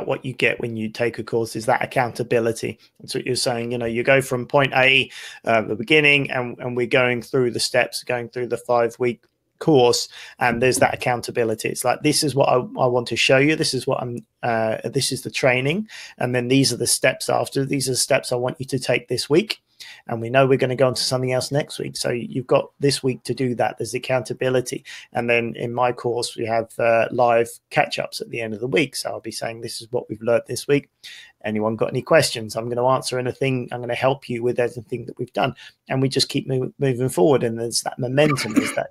what you get when you take a course is that accountability. That's what you're saying. You go from point A, the beginning, and we're going through the steps, going through the 5-week course, and there's that accountability. It's like, this is what I want to show you, this is what this is the training, and then these are the steps after. These are the steps I want you to take this week, and we know we're going to go on to something else next week, so you've got this week to do that. There's accountability. And then in my course we have live catch-ups at the end of the week, so I'll be saying, this is what we've learned this week. Anyone got any questions? I'm going to answer anything. I'm going to help you with everything that we've done, and we just keep moving forward. And there's that momentum, there's that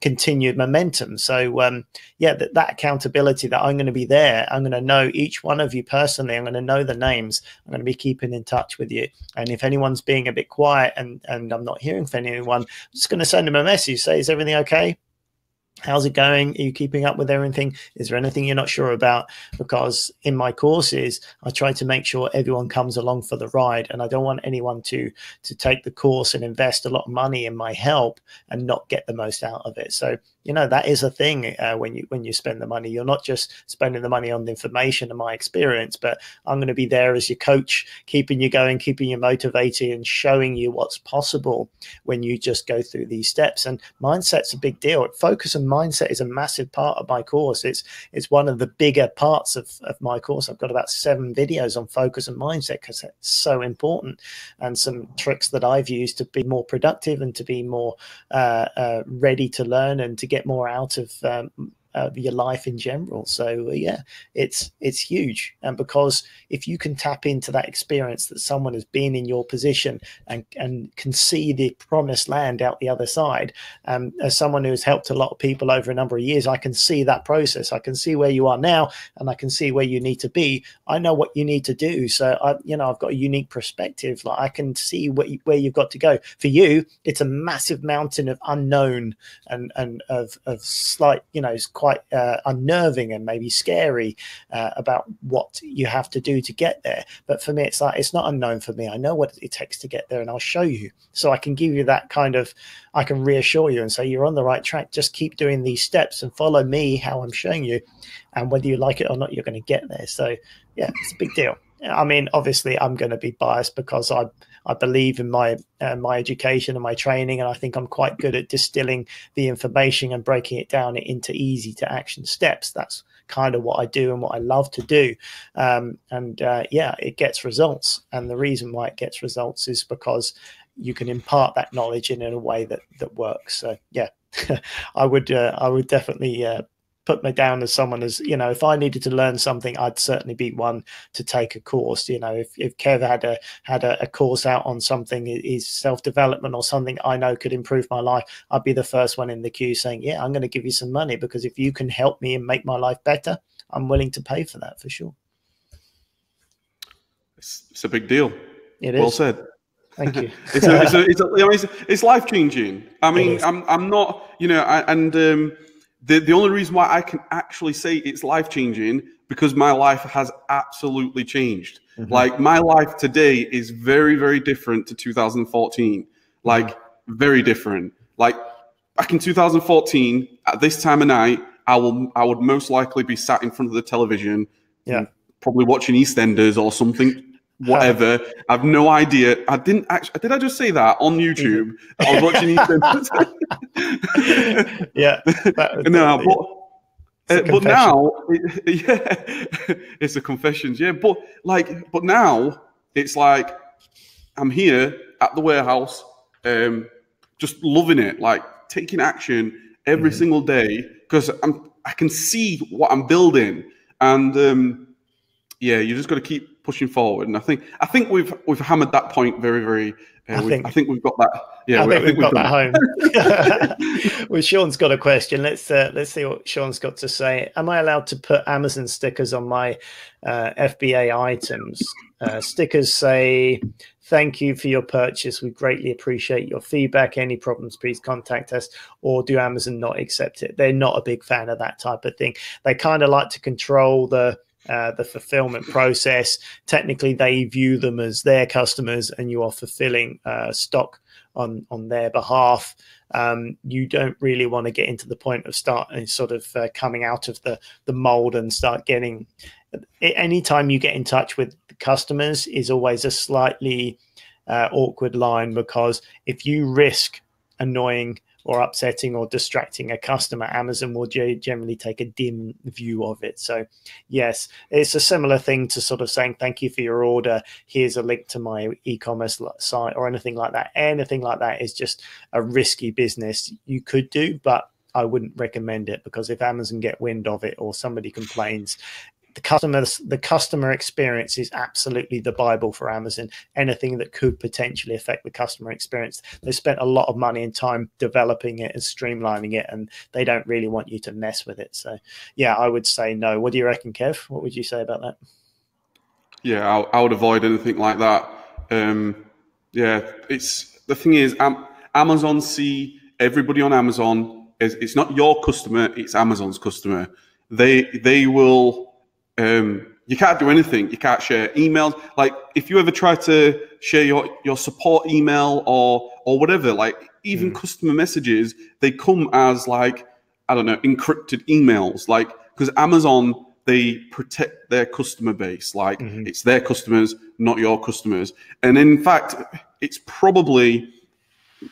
continued momentum. So yeah, that accountability, that I'm going to be there, I'm going to know each one of you personally, I'm going to know the names, I'm going to be keeping in touch with you. And if anyone's being a bit quiet and I'm not hearing from anyone, I'm just going to send them a message, say, is everything okay? How's it going? Are you keeping up with everything? Is there anything you're not sure about? Because in my courses, I try to make sure everyone comes along for the ride, and I don't want anyone to take the course and invest a lot of money in my help and not get the most out of it. So, that is a thing when you spend the money. You're not just spending the money on the information and my experience, but I'm going to be there as your coach, keeping you going, keeping you motivated, and showing you what's possible when you just go through these steps. And mindset's a big deal. Focus and mindset is a massive part of my course. It's one of the bigger parts of my course. I've got about 7 videos on focus and mindset because it's so important, and some tricks that I've used to be more productive and to be more ready to learn and to get more out of your life in general. So yeah, it's huge. And because if you can tap into that experience that someone has been in your position and can see the promised land out the other side, as someone who's helped a lot of people over a number of years, I can see that process. I can see where you are now, and I can see where you need to be. I know what you need to do. So I've got a unique perspective. Like, I can see where you've got to go. For you, it's a massive mountain of unknown and of slight, it's quite unnerving and maybe scary about what you have to do to get there. But for me, it's like, it's not unknown for me. I know what it takes to get there, and I'll show you. So I can give you that kind of, I can reassure you and say, you're on the right track. Just keep doing these steps and follow me, how I'm showing you. And whether you like it or not, you're going to get there. So yeah, it's a big deal. I mean, obviously I'm going to be biased because I believe in my education and my training, and I think I'm quite good at distilling the information and breaking it down into easy to action steps. That's kind of what I do and what I love to do. Yeah, it gets results. And the reason why it gets results is because you can impart that knowledge in a way that works. So yeah, I would definitely put me down as someone as, if I needed to learn something, I'd certainly be one to take a course. If Kev had a course out on something, is self-development or something I know could improve my life, I'd be the first one in the queue saying, yeah, I'm going to give you some money, because if you can help me and make my life better, I'm willing to pay for that for sure. It's a big deal. It is. Well said. Thank you. It's life changing. I mean, I'm not, the only reason why I can actually say it's life-changing, because my life has absolutely changed. Like, my life today is very, very different to 2014. Like, very different. Like, back in 2014, at this time of night, I would most likely be sat in front of the television, probably watching EastEnders or something, whatever. I have no idea. I didn't actually. Did I just say that on YouTube? I was watching EastEnders. No, but now, it's a confessions. Yeah, but now it's like I'm here at the warehouse, just loving it, like taking action every single day, because I can see what I'm building, and you just got to keep pushing forward. And I think we've hammered that point very, very. I think we've got that. Yeah, I think we've got that home. Well, Sean's got a question. Let's see what Sean's got to say. Am I allowed to put Amazon stickers on my FBA items? Stickers say, "Thank you for your purchase. We greatly appreciate your feedback. Any problems, please contact us." Or do Amazon not accept it? They're not a big fan of that type of thing. They kind of like to control the fulfillment process. Technically, they view them as their customers, and you are fulfilling stock on their behalf. You don't really want to get into the point of coming out of the mold and start getting. Anytime you get in touch with the customers is always a slightly awkward line, because if you risk annoying or upsetting or distracting a customer, Amazon will generally take a dim view of it. So yes, it's a similar thing to sort of saying, "Thank you for your order. Here's a link to my e-commerce site," or anything like that. Anything like that is just a risky business you could do, but I wouldn't recommend it, because if Amazon get wind of it or somebody complains, the customer experience is absolutely the Bible for Amazon. Anything that could potentially affect the customer experience, they spent a lot of money and time developing it and streamlining it, and they don't really want you to mess with it. So yeah, I would say no. What do you reckon, Kev? What would you say about that? Yeah, I would avoid anything like that. It's the thing is, Amazon see everybody on Amazon as, it's not your customer, it's Amazon's customer. They will. You can't do anything. You can't share emails. Like, if you ever try to share your support email or whatever, like even customer messages, they come as, like, I don't know, encrypted emails. Like, because Amazon, they protect their customer base. Like, it's their customers, not your customers. And in fact, it's probably,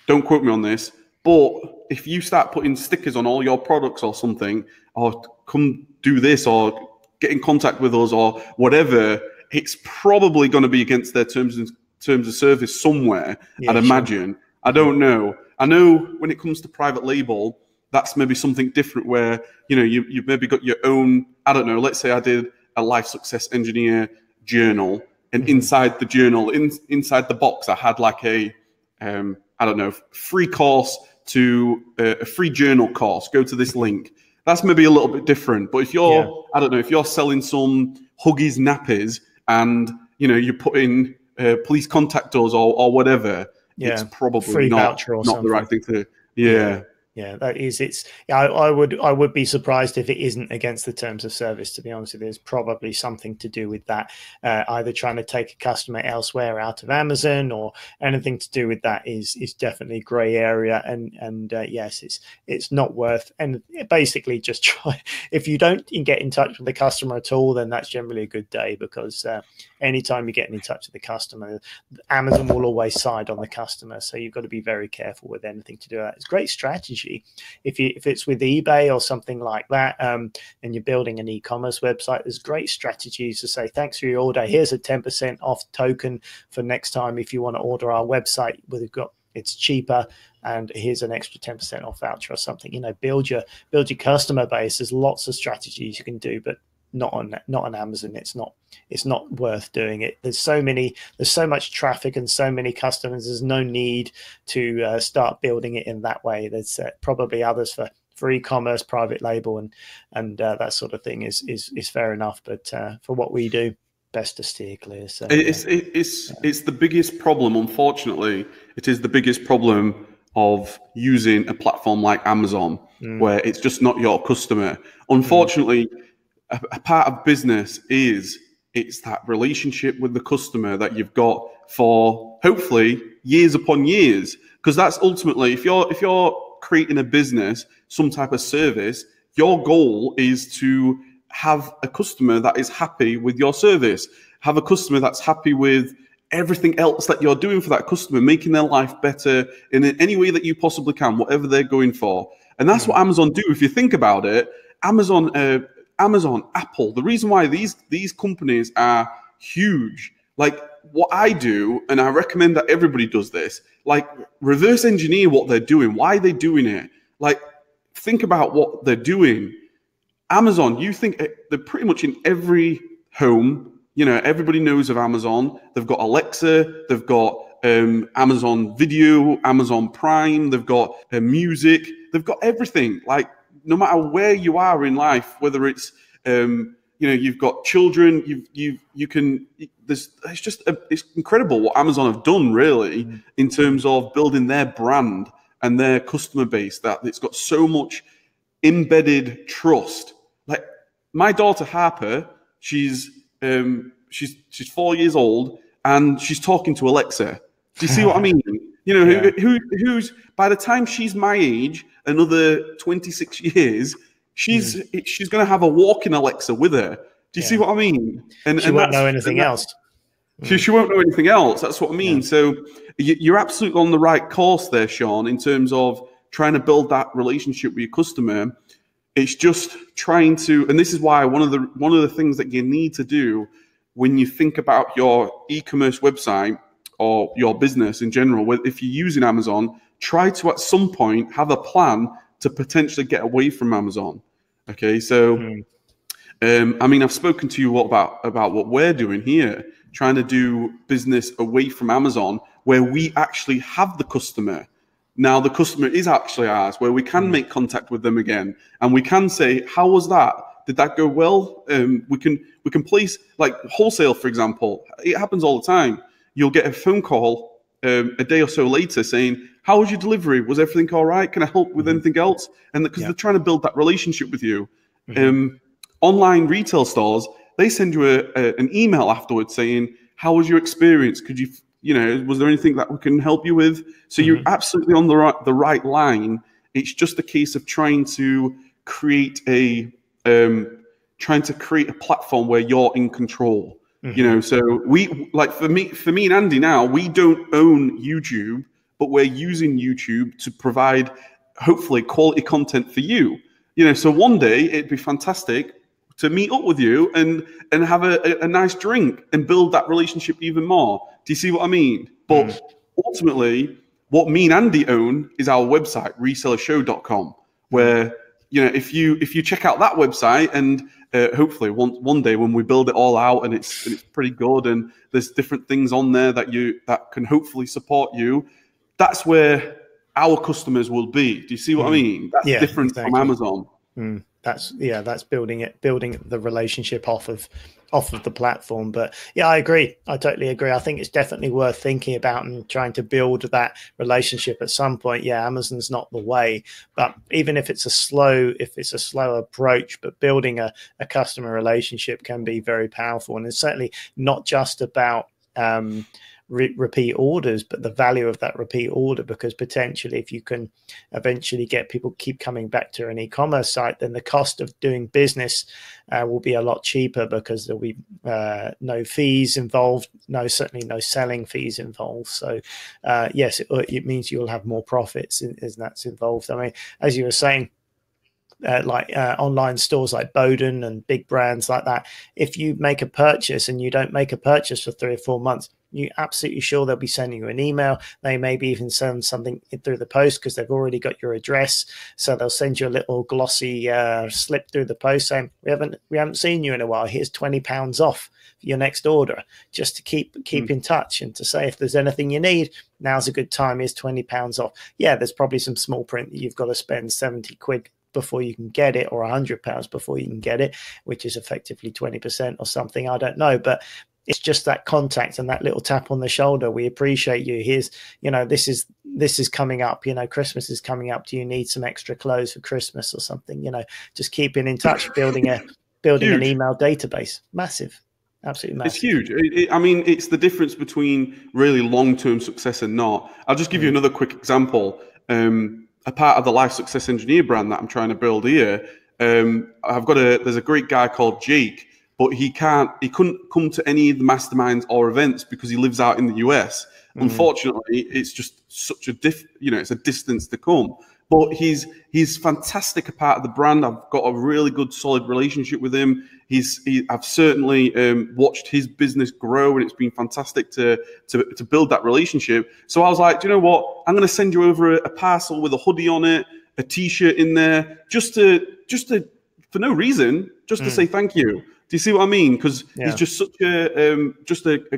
don't quote me on this, but if you start putting stickers on all your products or something, or come do this or get in contact with us or whatever, it's probably going to be against their terms of service somewhere. I'd imagine. I don't know. I know when it comes to private label, that's maybe something different, where you've maybe got your own. I don't know. Let's say I did a life success engineer journal, and inside the journal, inside the box, I had like a I don't know, free course to a free journal course. Go to this link. That's maybe a little bit different. But if you're, I don't know, if you're selling some Huggies nappies and, you put in please contact us or whatever, it's probably free not the right thing to do. Yeah. Yeah, that is. I would be surprised if it isn't against the terms of service. To be honest with you, there's probably something to do with that, either trying to take a customer elsewhere out of Amazon, or anything to do with that is definitely grey area. And yes, it's not worth. And basically, just try. If you don't get in touch with the customer at all, then that's generally a good day, because anytime you're getting in touch with the customer, Amazon will always side on the customer. So you've got to be very careful with anything to do that. It's a great strategy. If it's with eBay or something like that, and you're building an e-commerce website, there's great strategies to say, "Thanks for your order. Here's a 10% off token for next time if you want to order our website. It's cheaper, and here's an extra 10% off voucher," or something. Build your customer base. There's lots of strategies you can do, but not on Amazon. It's not worth doing it. There's so much traffic and so many customers. There's no need to start building it in that way. There's probably others for e-commerce, private label, and that sort of thing is fair enough. But for what we do, best to steer clear. So it's the biggest problem. Unfortunately, it is the biggest problem of using a platform like Amazon, where it's just not your customer. Unfortunately, a part of business is it's that relationship with the customer that you've got for hopefully years upon years, because that's ultimately, if you're creating a business, some type of service, your goal is to have a customer that is happy with your service, have a customer that's happy with everything else that you're doing for that customer, making their life better in any way that you possibly can, whatever they're going for. And that's what Amazon do. If you think about it, Amazon, Apple, the reason why these companies are huge, like what I do, and I recommend that everybody does this, like reverse engineer what they're doing. Why are they doing it? Like, think about what they're doing. Amazon, you think they're pretty much in every home. You know, everybody knows of Amazon. They've got Alexa, they've got Amazon Video, Amazon Prime, they've got music, they've got everything. Like, no matter where you are in life, whether it's you've got children, it's incredible what Amazon have done, really, in terms of building their brand and their customer base, that it's got so much embedded trust. Like my daughter Harper, she's 4 years old and she's talking to Alexa. Do you see what I mean? You know, who's by the time she's my age, another 26 years, she's going to have a walking Alexa with her. Do you see what I mean? And she won't know anything else. She won't know anything else. That's what I mean. So you're absolutely on the right course there, Sean, in terms of trying to build that relationship with your customer. It's just trying to, and this is why one of the things that you need to do when you think about your e-commerce website or your business in general, if you're using Amazon, try to at some point have a plan to potentially get away from Amazon. Okay, so I mean, I've spoken to you about what we're doing here, trying to do business away from Amazon, where we actually have the customer. Now the customer is actually ours, where we can make contact with them again, and we can say, "How was that? Did that go well?" We can place, like Wholesale, for example. It happens all the time. You'll get a phone call a day or so later saying, "How was your delivery? Was everything all right? Can I help with anything else?" And because they're trying to build that relationship with you. Online retail stores, they send you an email afterwards saying, "How was your experience? Could you, was there anything that we can help you with?" So you're absolutely on the right line. It's just a case of trying to create a platform where you're in control. So we, like for me and Andy now, we don't own YouTube, but we're using YouTube to provide hopefully quality content for you. So one day it'd be fantastic to meet up with you and have a nice drink and build that relationship even more. Do you see what I mean? But ultimately, what me and Andy own is our website, resellershow.com, where, if you check out that website and hopefully one day when we build it all out and it's pretty good and there's different things on there that can hopefully support you, that's where our customers will be. Do you see what I mean? That's different from Amazon. That's building the relationship off of the platform. But I agree. I totally agree. I think it's definitely worth thinking about and trying to build that relationship at some point. Amazon's not the way, but even if it's a slow approach, but building a customer relationship can be very powerful. And it's certainly not just about repeat orders, but the value of that repeat order, because potentially if you can eventually get people keep coming back to an e-commerce site, then the cost of doing business will be a lot cheaper, because there'll be no fees involved, certainly no selling fees involved. So yes, it means you'll have more profits as that's involved. I mean, as you were saying, online stores like Bowden and big brands like that, if you make a purchase and you don't make a purchase for 3 or 4 months, you're absolutely sure they'll be sending you an email. They maybe even send something through the post because they've already got your address. So they'll send you a little glossy slip through the post saying, we haven't seen you in a while. Here's £20 off for your next order, just to keep in touch and to say, if there's anything you need, now's a good time. Here's £20 off. There's probably some small print that you've got to spend 70 quid before you can get it, or £100 before you can get it, which is effectively 20% or something. I don't know, but it's just that contact and that little tap on the shoulder. We appreciate you. Here's, this is coming up, Christmas is coming up. Do you need some extra clothes for Christmas or something? Just keeping in touch, building an email database. Massive. Absolutely massive. It's huge. I mean, it's the difference between really long-term success and not. I'll just give you another quick example. A part of the Life Success Engineer brand that I'm trying to build here, there's a great guy called Jake, but he couldn't come to any of the masterminds or events because he lives out in the US. Unfortunately, it's just such it's a distance to come. But he's fantastic a part of the brand. I've got a really good, solid relationship with him. I've certainly watched his business grow, and it's been fantastic to build that relationship. So I was like, do you know what? I'm going to send you over a parcel with a hoodie on it, a T-shirt in there, just to for no reason, just to say thank you. Do you see what I mean? Because he's just such a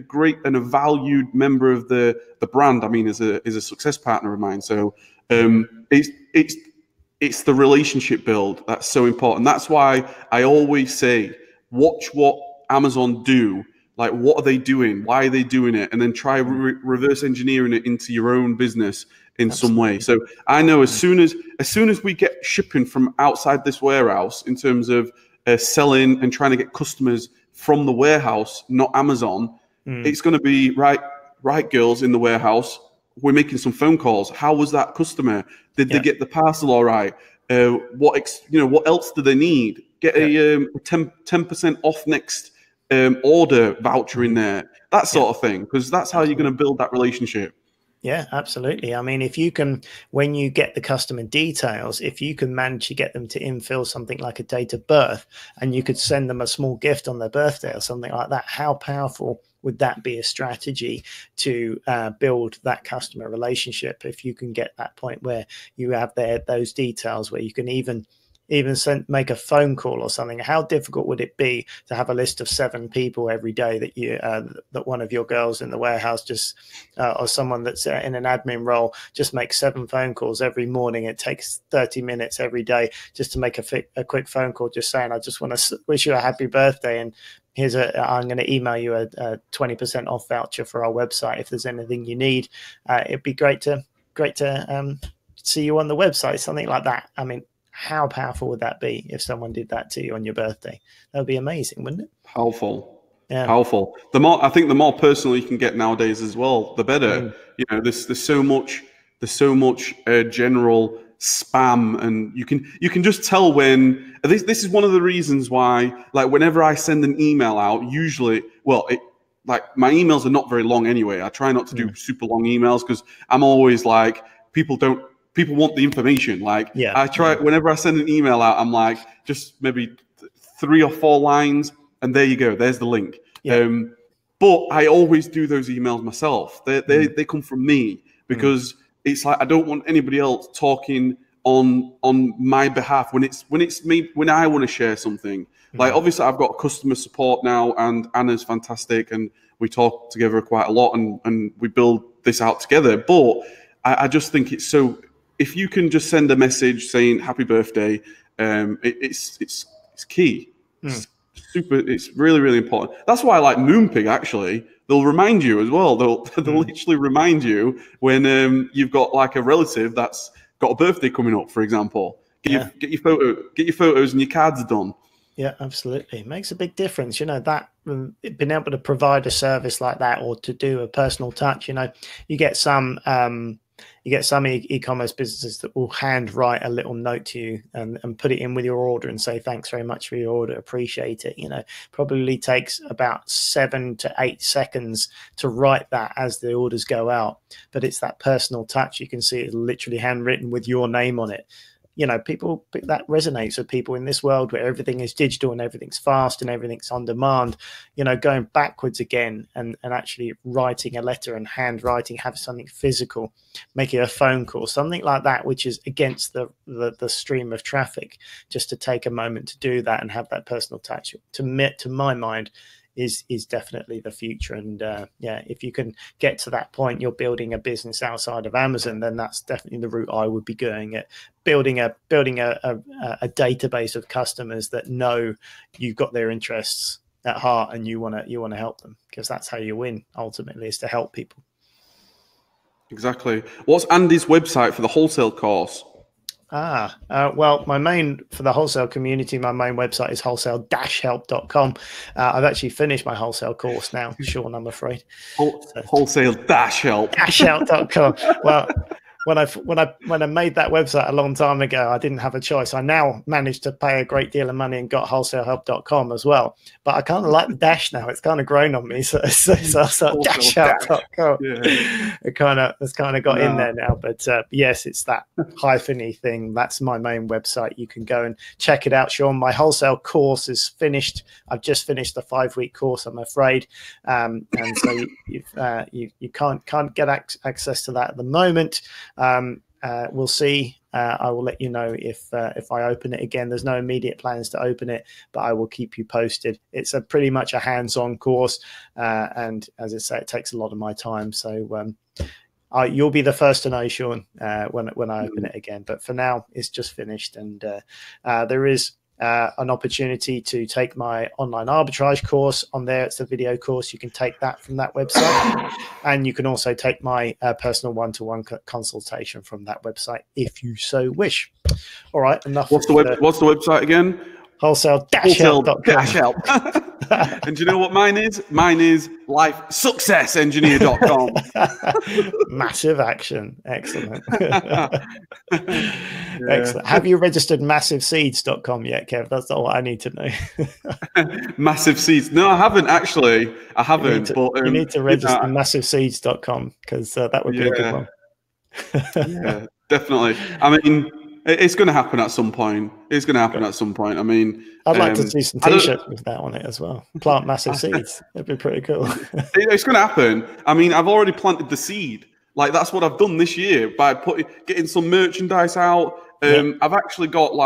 great and a valued member of the brand. I mean, is a success partner of mine. So it's the relationship build that's so important. That's why I always say, watch what Amazon do. Like, what are they doing? Why are they doing it? And then try reverse engineering it into your own business in some way. So I know as soon as we get shipping from outside this warehouse in terms of selling and trying to get customers from the warehouse, not Amazon, it's going to be right, girls in the warehouse. We're making some phone calls. How was that customer? Did they get the parcel all right? What else do they need? Get a 10% off next order voucher in there. That sort of thing, because that's how you're going to build that relationship. Yeah, absolutely. I mean, if you can, when you get the customer details, if you can manage to get them to infill something like a date of birth, and you could send them a small gift on their birthday or something like that, how powerful would that be a strategy to build that customer relationship? If you can get that point where you have those details, where you can even make a phone call or something. How difficult would it be to have a list of 7 people every day that that one of your girls in the warehouse or someone that's in an admin role just makes 7 phone calls every morning? It takes 30 minutes every day just to make a quick phone call, just saying, I just want to wish you a happy birthday, and I'm going to email you a 20% off voucher for our website if there's anything you need. It'd be great to see you on the website, something like that. I mean, how powerful would that be if someone did that to you on your birthday? That would be amazing, wouldn't it? Powerful. Yeah. Powerful. The more personal you can get nowadays as well, the better. There's so much general spam, and you can just tell when this is one of the reasons why, like, whenever I send an email out, usually, like, my emails are not very long anyway. I try not to do super long emails because I'm always like, people want the information. Like, I try, whenever I send an email out, I'm like, just maybe 3 or 4 lines, and there you go. There's the link. But I always do those emails myself. They come from me, because it's like, I don't want anybody else talking on my behalf when it's me, when I want to share something. Like, obviously I've got customer support now, and Anna's fantastic, and we talk together quite a lot, and we build this out together. But I just think it's so, if you can just send a message saying happy birthday, it's key. It's really, really important. That's why I like Moonpig, actually. They'll remind you as well. They'll literally remind you when you've got like a relative that's got a birthday coming up, for example. Get your photos and your cards done. Yeah, absolutely. It makes a big difference. That being able to provide a service like that, or to do a personal touch, you get some e-commerce businesses that will handwrite a little note to you and put it in with your order and say, thanks very much for your order, appreciate it. Probably takes about 7 to 8 seconds to write that as the orders go out. But it's that personal touch. You can see it literally handwritten with your name on it. People, that resonates with people in this world where everything is digital and everything's fast and everything's on demand. Going backwards again and actually writing a letter and handwriting, have something physical, making a phone call, something like that, which is against the stream of traffic, just to take a moment to do that and have that personal touch. To my mind, is definitely the future. And if you can get to that point, you're building a business outside of Amazon, then that's definitely the route I would be going at. Building a database of customers that know you've got their interests, at heart, and you want to help them, because that's how you win ultimately, is to help people. Exactly. What's Andy's website for the wholesale course? Well, for the wholesale community, my main website is wholesale-help.com. I've actually finished my wholesale course now, Sean, I'm afraid. Wholesale-help. Help.com. Well, when I made that website a long time ago, I didn't have a choice. I now managed to pay a great deal of money and got wholesalehelp.com as well. But I kind of like the dash now. It's kind of grown on me. So dashhelp.com. Yeah. It's kind of got in there now. But yes, it's that hyphen-y thing. That's my main website. You can go and check it out, Sean. My wholesale course is finished. I've just finished the 5-week course, I'm afraid. And so you can't get access to that at the moment. We'll see. I will let you know if I open it again. There's no immediate plans to open it, but I will keep you posted. It's pretty much a hands-on course, and as I say, it takes a lot of my time. So you'll be the first to know, Sean, when I open it again. But for now, it's just finished, and there is an opportunity to take my online arbitrage course on there. It's a video course. You can take that from that website, and you can also take my personal one-to-one consultation from that website if you so wish. All right, enough. What's the website again? Wholesale-help.com. And do you know what mine is? Mine is lifesuccessengineer.com. Massive action. Excellent. Excellent. Have you registered massiveseeds.com yet, Kev? That's not what I need to know. Massive Seeds. No, I haven't actually. I haven't. You need to register massiveseeds.com, because that would be a good one. Yeah, definitely. I mean, it's going to happen at some point. It's going to happen at some point. I mean, I'd like to see some t-shirts with that on it as well. Plant massive seeds. That'd be pretty cool. It's going to happen. I mean, I've already planted the seed. Like, that's what I've done this year by getting some merchandise out. I've actually got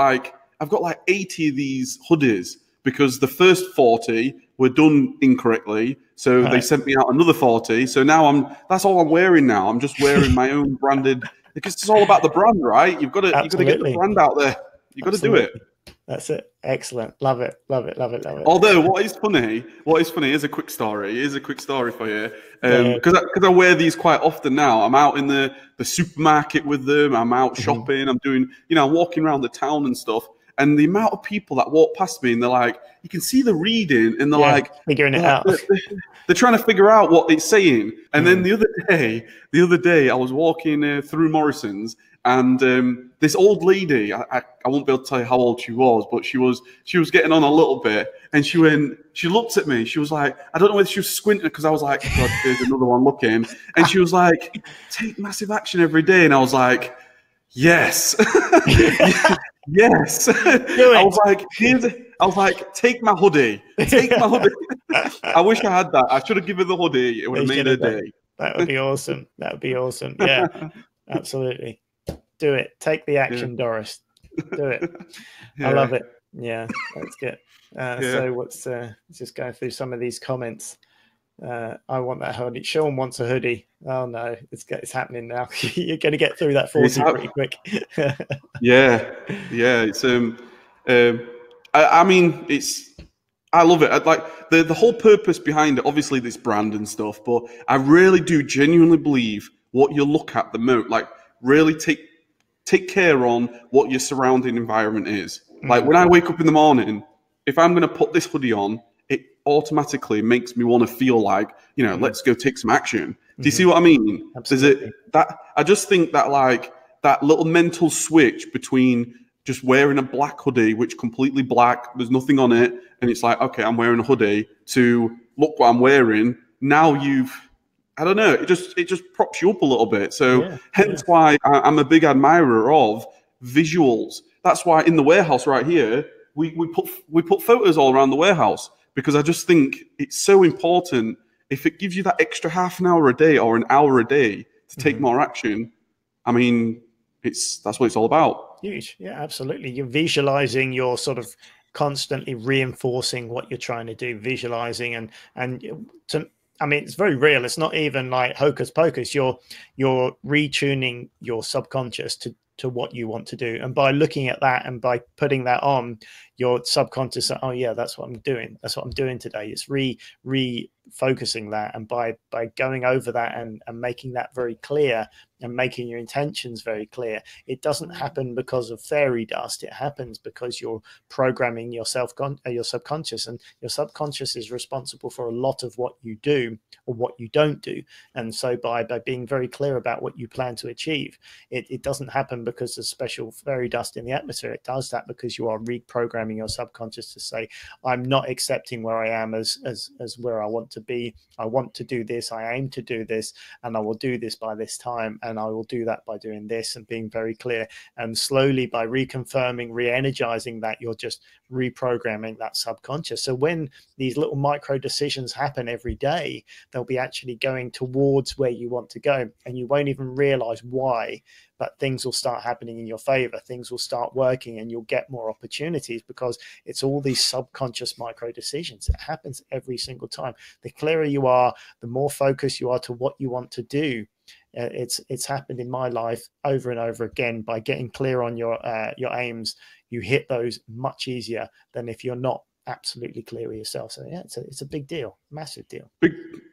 I've got 80 of these hoodies, because the first 40 were done incorrectly. So they sent me out another 40. So now that's all I'm wearing now. I'm just wearing my own branded, because it's all about the brand, right? You've got to get the brand out there. You've got to do it. That's it. Excellent. Love it. Love it. Love it. Love it. Although what is funny is a quick story. Here's a quick story for you. Because I wear these quite often now. I'm out in the supermarket with them. I'm out shopping. I'm doing, I'm walking around the town and stuff. And the amount of people that walk past me, and they're like, you can see the reading, and they're figuring it out. They're trying to figure out what it's saying. And then the other day, I was walking through Morrison's, and this old lady, I won't be able to tell you how old she was, but she was getting on a little bit, and she looked at me. She was like, I don't know whether she was squinting, because I was like, God, there's another one looking. And she was like, take massive action every day. And I was like, yes. Yes. I was like, take my hoodie. Take my hoodie. I wish I had that. I should have given her the hoodie. It would have made her day. That would be awesome. That would be awesome. Yeah, absolutely. Do it. Take the action, Doris. Do it. I love it. Yeah, that's good. So let's just go through some of these comments. I want that hoodie. Sean wants a hoodie. Oh no, it's happening now. You're going to get through that 40 pretty quick. Yeah. It's I mean, I love it. Like the whole purpose behind it, obviously this brand and stuff, but I really do genuinely believe what you look at the most, like really take care on what your surrounding environment is. Like when I wake up in the morning, if I'm going to put this hoodie on, it automatically makes me want to feel like, let's go take some action. Do you see what I mean? Absolutely. I just think that that little mental switch between just wearing a black hoodie, which completely black, there's nothing on it, and it's like, okay, I'm wearing a hoodie, to look what I'm wearing. Now I don't know, it just props you up a little bit. So hence why I'm a big admirer of visuals. That's why in the warehouse right here, we put photos all around the warehouse, because I just think it's so important. If it gives you that extra half an hour a day or an hour a day to take more action, I mean, that's what it's all about. Huge. Yeah, absolutely. You're visualizing, you're sort of constantly reinforcing what you're trying to do, visualizing I mean, it's very real. It's not even like hocus pocus. You're retuning your subconscious to what you want to do. And by looking at that and by putting that on, your subconscious, oh yeah, that's what I'm doing. That's what I'm doing today. It's refocusing that. And by going over that and making that very clear and making your intentions very clear, it doesn't happen because of fairy dust. It happens because you're programming your subconscious, and your subconscious is responsible for a lot of what you do or what you don't do. And so by being very clear about what you plan to achieve, it doesn't happen because there's special fairy dust in the atmosphere. It does that because you are reprogramming your subconscious to say, I'm not accepting where I am as where I want to be. I want to do this. I aim to do this, and I will do this by this time, and I will do that by doing this, and being very clear. And slowly, by reconfirming, re-energizing that, you're just reprogramming that subconscious. So when these little micro decisions happen every day, they'll be actually going towards where you want to go, and you won't even realize why, but things will start happening in your favor. Things will start working, and you'll get more opportunities because it's all these subconscious micro decisions. It happens every single time. The clearer you are, the more focused you are to what you want to do. It's happened in my life over and over again. By getting clear on your aims, you hit those much easier than if you're not absolutely clear with yourself. So yeah, it's a big deal, massive deal.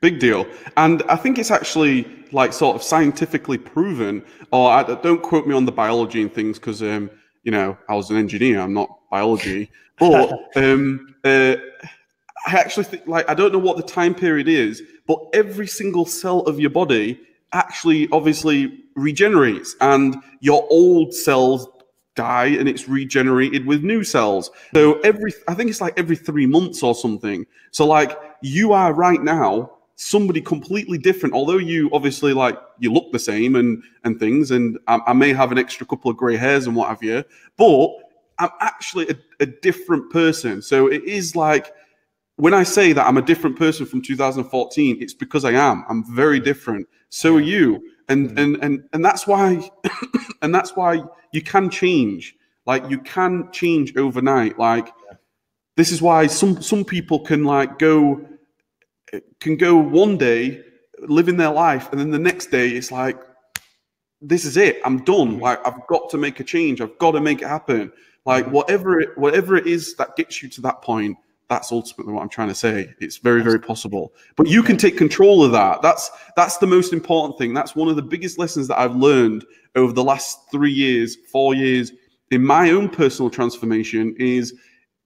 Big deal. And I think it's actually like sort of scientifically proven, or don't quote me on the biology and things, because I was an engineer, I'm not biology, but I actually think, like, I don't know what the time period is, but every single cell of your body actually obviously regenerates, and your old cells die and it's regenerated with new cells. So I think it's like every 3 months or something. So like, you are right now somebody completely different, although you obviously, like, you look the same and things, and I may have an extra couple of gray hairs and what have you, but I'm actually a different person. So it is like, when I say that I'm a different person from 2014, it's because I'm very different. So are you. And that's why and that's why you can change. Like, you can change overnight. Like, this is why some people can go one day living their life, and then the next day it's like, this is it, I'm done. Like, I've got to make a change. I've got to make it happen. Like, whatever it is that gets you to that point, that's ultimately what I'm trying to say. It's very, very possible. But you can take control of that. That's the most important thing. That's one of the biggest lessons that I've learned over the last 3 years, 4 years in my own personal transformation, is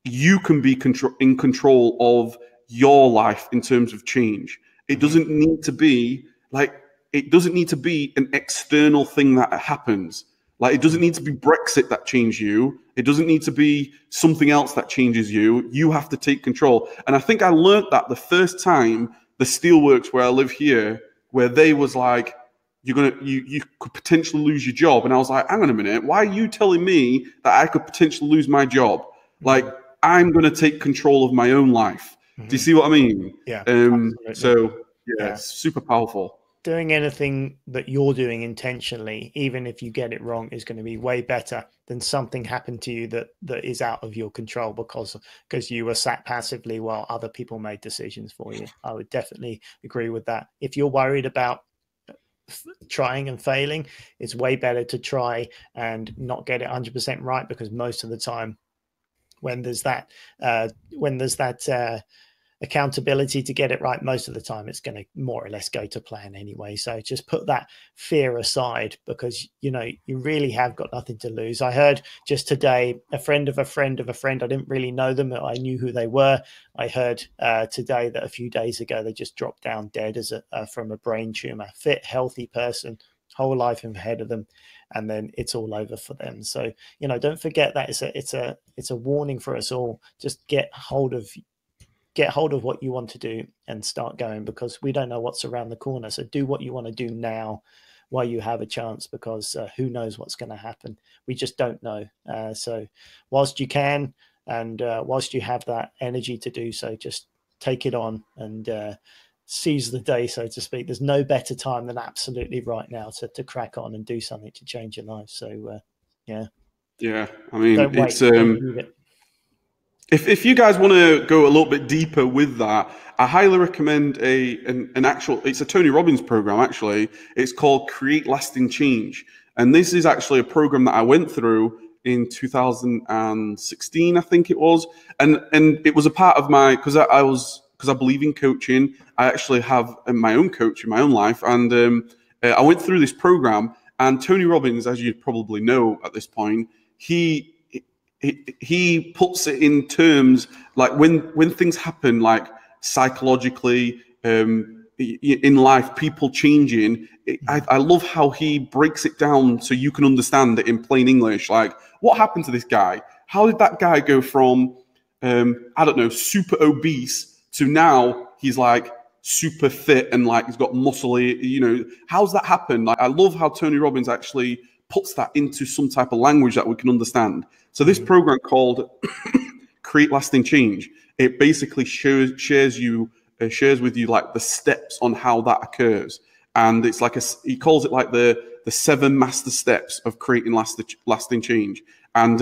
you can be in control of your life in terms of change. It doesn't need to be an external thing that happens. Like, it doesn't need to be Brexit that changed you. It doesn't need to be something else that changes you. You have to take control. And I think I learned that the first time the steelworks where I live here, where they was like, you could potentially lose your job. And I was like, hang on a minute, why are you telling me that I could potentially lose my job? Like, I'm going to take control of my own life. Do you see what I mean? Yeah. So yeah, it's super powerful. Doing anything that you're doing intentionally, even if you get it wrong, is going to be way better than something happened to you that is out of your control because you were sat passively while other people made decisions for you. I would definitely agree with that. If you're worried about trying and failing, it's way better to try and not get it 100% right, because most of the time when there's that accountability to get it right, most of the time it's going to more or less go to plan anyway. So just put that fear aside, because you really have got nothing to lose. I heard just today, a friend of a friend of a friend, I didn't really know them, I knew who they were. I heard today that a few days ago they just dropped down dead from a brain tumor. Fit, healthy person, whole life ahead of them, and then it's all over for them. So don't forget that it's a warning for us all. Just get hold of what you want to do and start going, because we don't know what's around the corner. So do what you want to do now while you have a chance, because who knows what's going to happen. We just don't know. So whilst you can, and whilst you have that energy to do so, just take it on and seize the day, so to speak. There's no better time than absolutely right now to crack on and do something to change your life. So yeah. I mean, don't wait, it's don't leave it. If you guys want to go a little bit deeper with that, I highly recommend it's a Tony Robbins program, actually. It's called Create Lasting Change. And this is actually a program that I went through in 2016, I think it was. And it was a part of my, because I believe in coaching. I actually have my own coach in my own life. And I went through this program, and Tony Robbins, as you probably know at this point, he puts it in terms like when things happen, like psychologically, in life, people changing. I love how he breaks it down so you can understand it in plain English. Like, what happened to this guy? How did that guy go from, I don't know, super obese to now he's like super fit and like he's got muscly, you know, how's that happen? Like, I love how Tony Robbins actually puts that into some type of language that we can understand. So this program called Create Lasting Change, it basically shares with you like the steps on how that occurs. And it's like he calls it like the 7 master steps of creating lasting change. And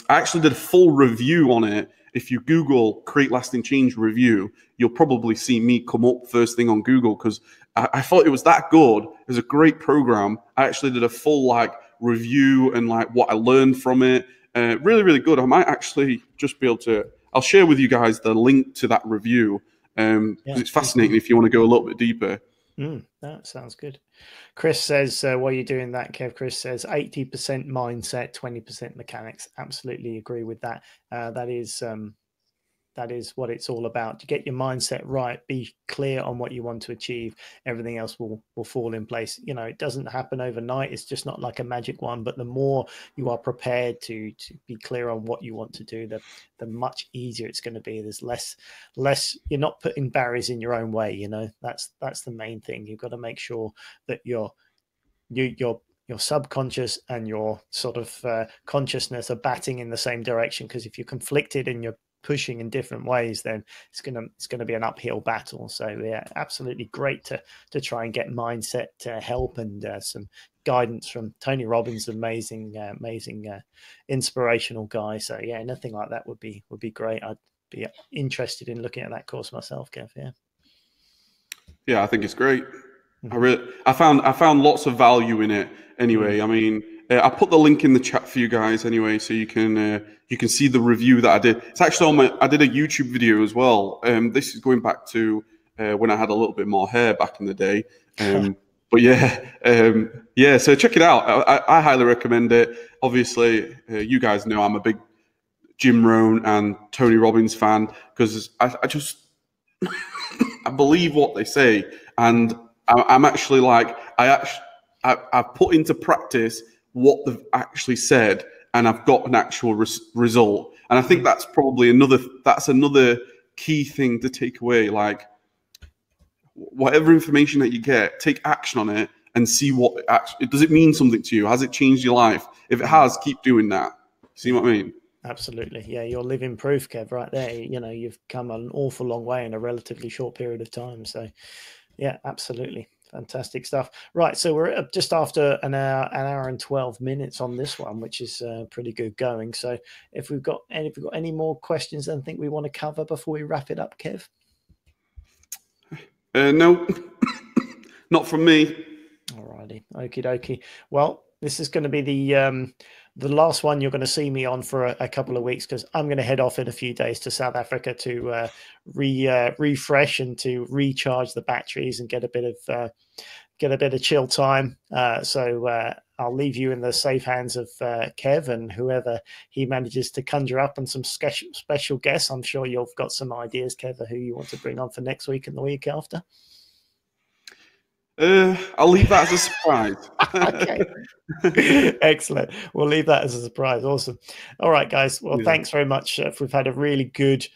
I actually did a full review on it. If you Google Create Lasting Change review, you'll probably see me come up first thing on Google, because I thought it was that good. It was a great program. I actually did a full like review and like what I learned from it. Really, really good. I might actually just be able to, I'll share with you guys the link to that review, because it's fascinating if you want to go a little bit deeper. That sounds good. Chris says, while you're doing that, Kev, Chris says 80% mindset, 20% mechanics. Absolutely agree with that. That is what it's all about. To get your mindset right, be clear on what you want to achieve. Everything else will fall in place. You know, it doesn't happen overnight. It's just not like a magic one. But the more you are prepared to be clear on what you want to do, the much easier it's going to be. There's less. You're not putting barriers in your own way. You know, that's the main thing. You've got to make sure that your subconscious and your sort of consciousness are batting in the same direction. Because if you're conflicted and you're pushing in different ways, then it's gonna be an uphill battle. So yeah, absolutely great to try and get mindset help and some guidance from Tony Robbins. Amazing inspirational guy. So yeah, anything like that would be great. I'd be interested in looking at that course myself, Kev. Yeah, I think it's great. I found lots of value in it anyway. I mean, I put the link in the chat for you guys anyway, so you can see the review that I did. It's actually I did a YouTube video as well. This is going back to when I had a little bit more hair back in the day. But yeah, so check it out. I highly recommend it. Obviously, you guys know I'm a big Jim Rohn and Tony Robbins fan, because I just I believe what they say, and I'm actually like I've put into practice what they've actually said, and I've got an actual result. And I think that's probably another key thing to take away. Like, whatever information that you get, take action on it and see what does it mean something to you? Has it changed your life? If it has, keep doing that. See what I mean? Absolutely. Yeah, you're living proof, Kev, right there. You know, you've come an awful long way in a relatively short period of time. So yeah, absolutely. Fantastic stuff. Right, so we're just after an hour and 12 minutes on this one, which is pretty good going. So if we've got any more questions, then think we want to cover before we wrap it up, Kev? No, not from me. Alrighty, okie dokie. Well, this is going to be the last one you're going to see me on for a couple of weeks, because I'm going to head off in a few days to South Africa to refresh and to recharge the batteries and get a bit of chill time. So I'll leave you in the safe hands of Kev and whoever he manages to conjure up, and some special guests. I'm sure you've got some ideas, Kev, of who you want to bring on for next week and the week after. I'll leave that as a surprise. Okay. Excellent. We'll leave that as a surprise. Awesome. All right, guys. Well, thanks very much. We've had a really good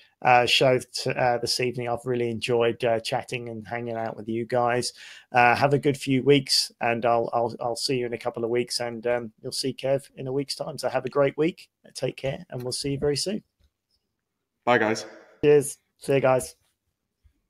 show this evening. I've really enjoyed chatting and hanging out with you guys. Have a good few weeks, and I'll see you in a couple of weeks, and you'll see Kev in a week's time. So have a great week. Take care, and we'll see you very soon. Bye, guys. Cheers. See you guys.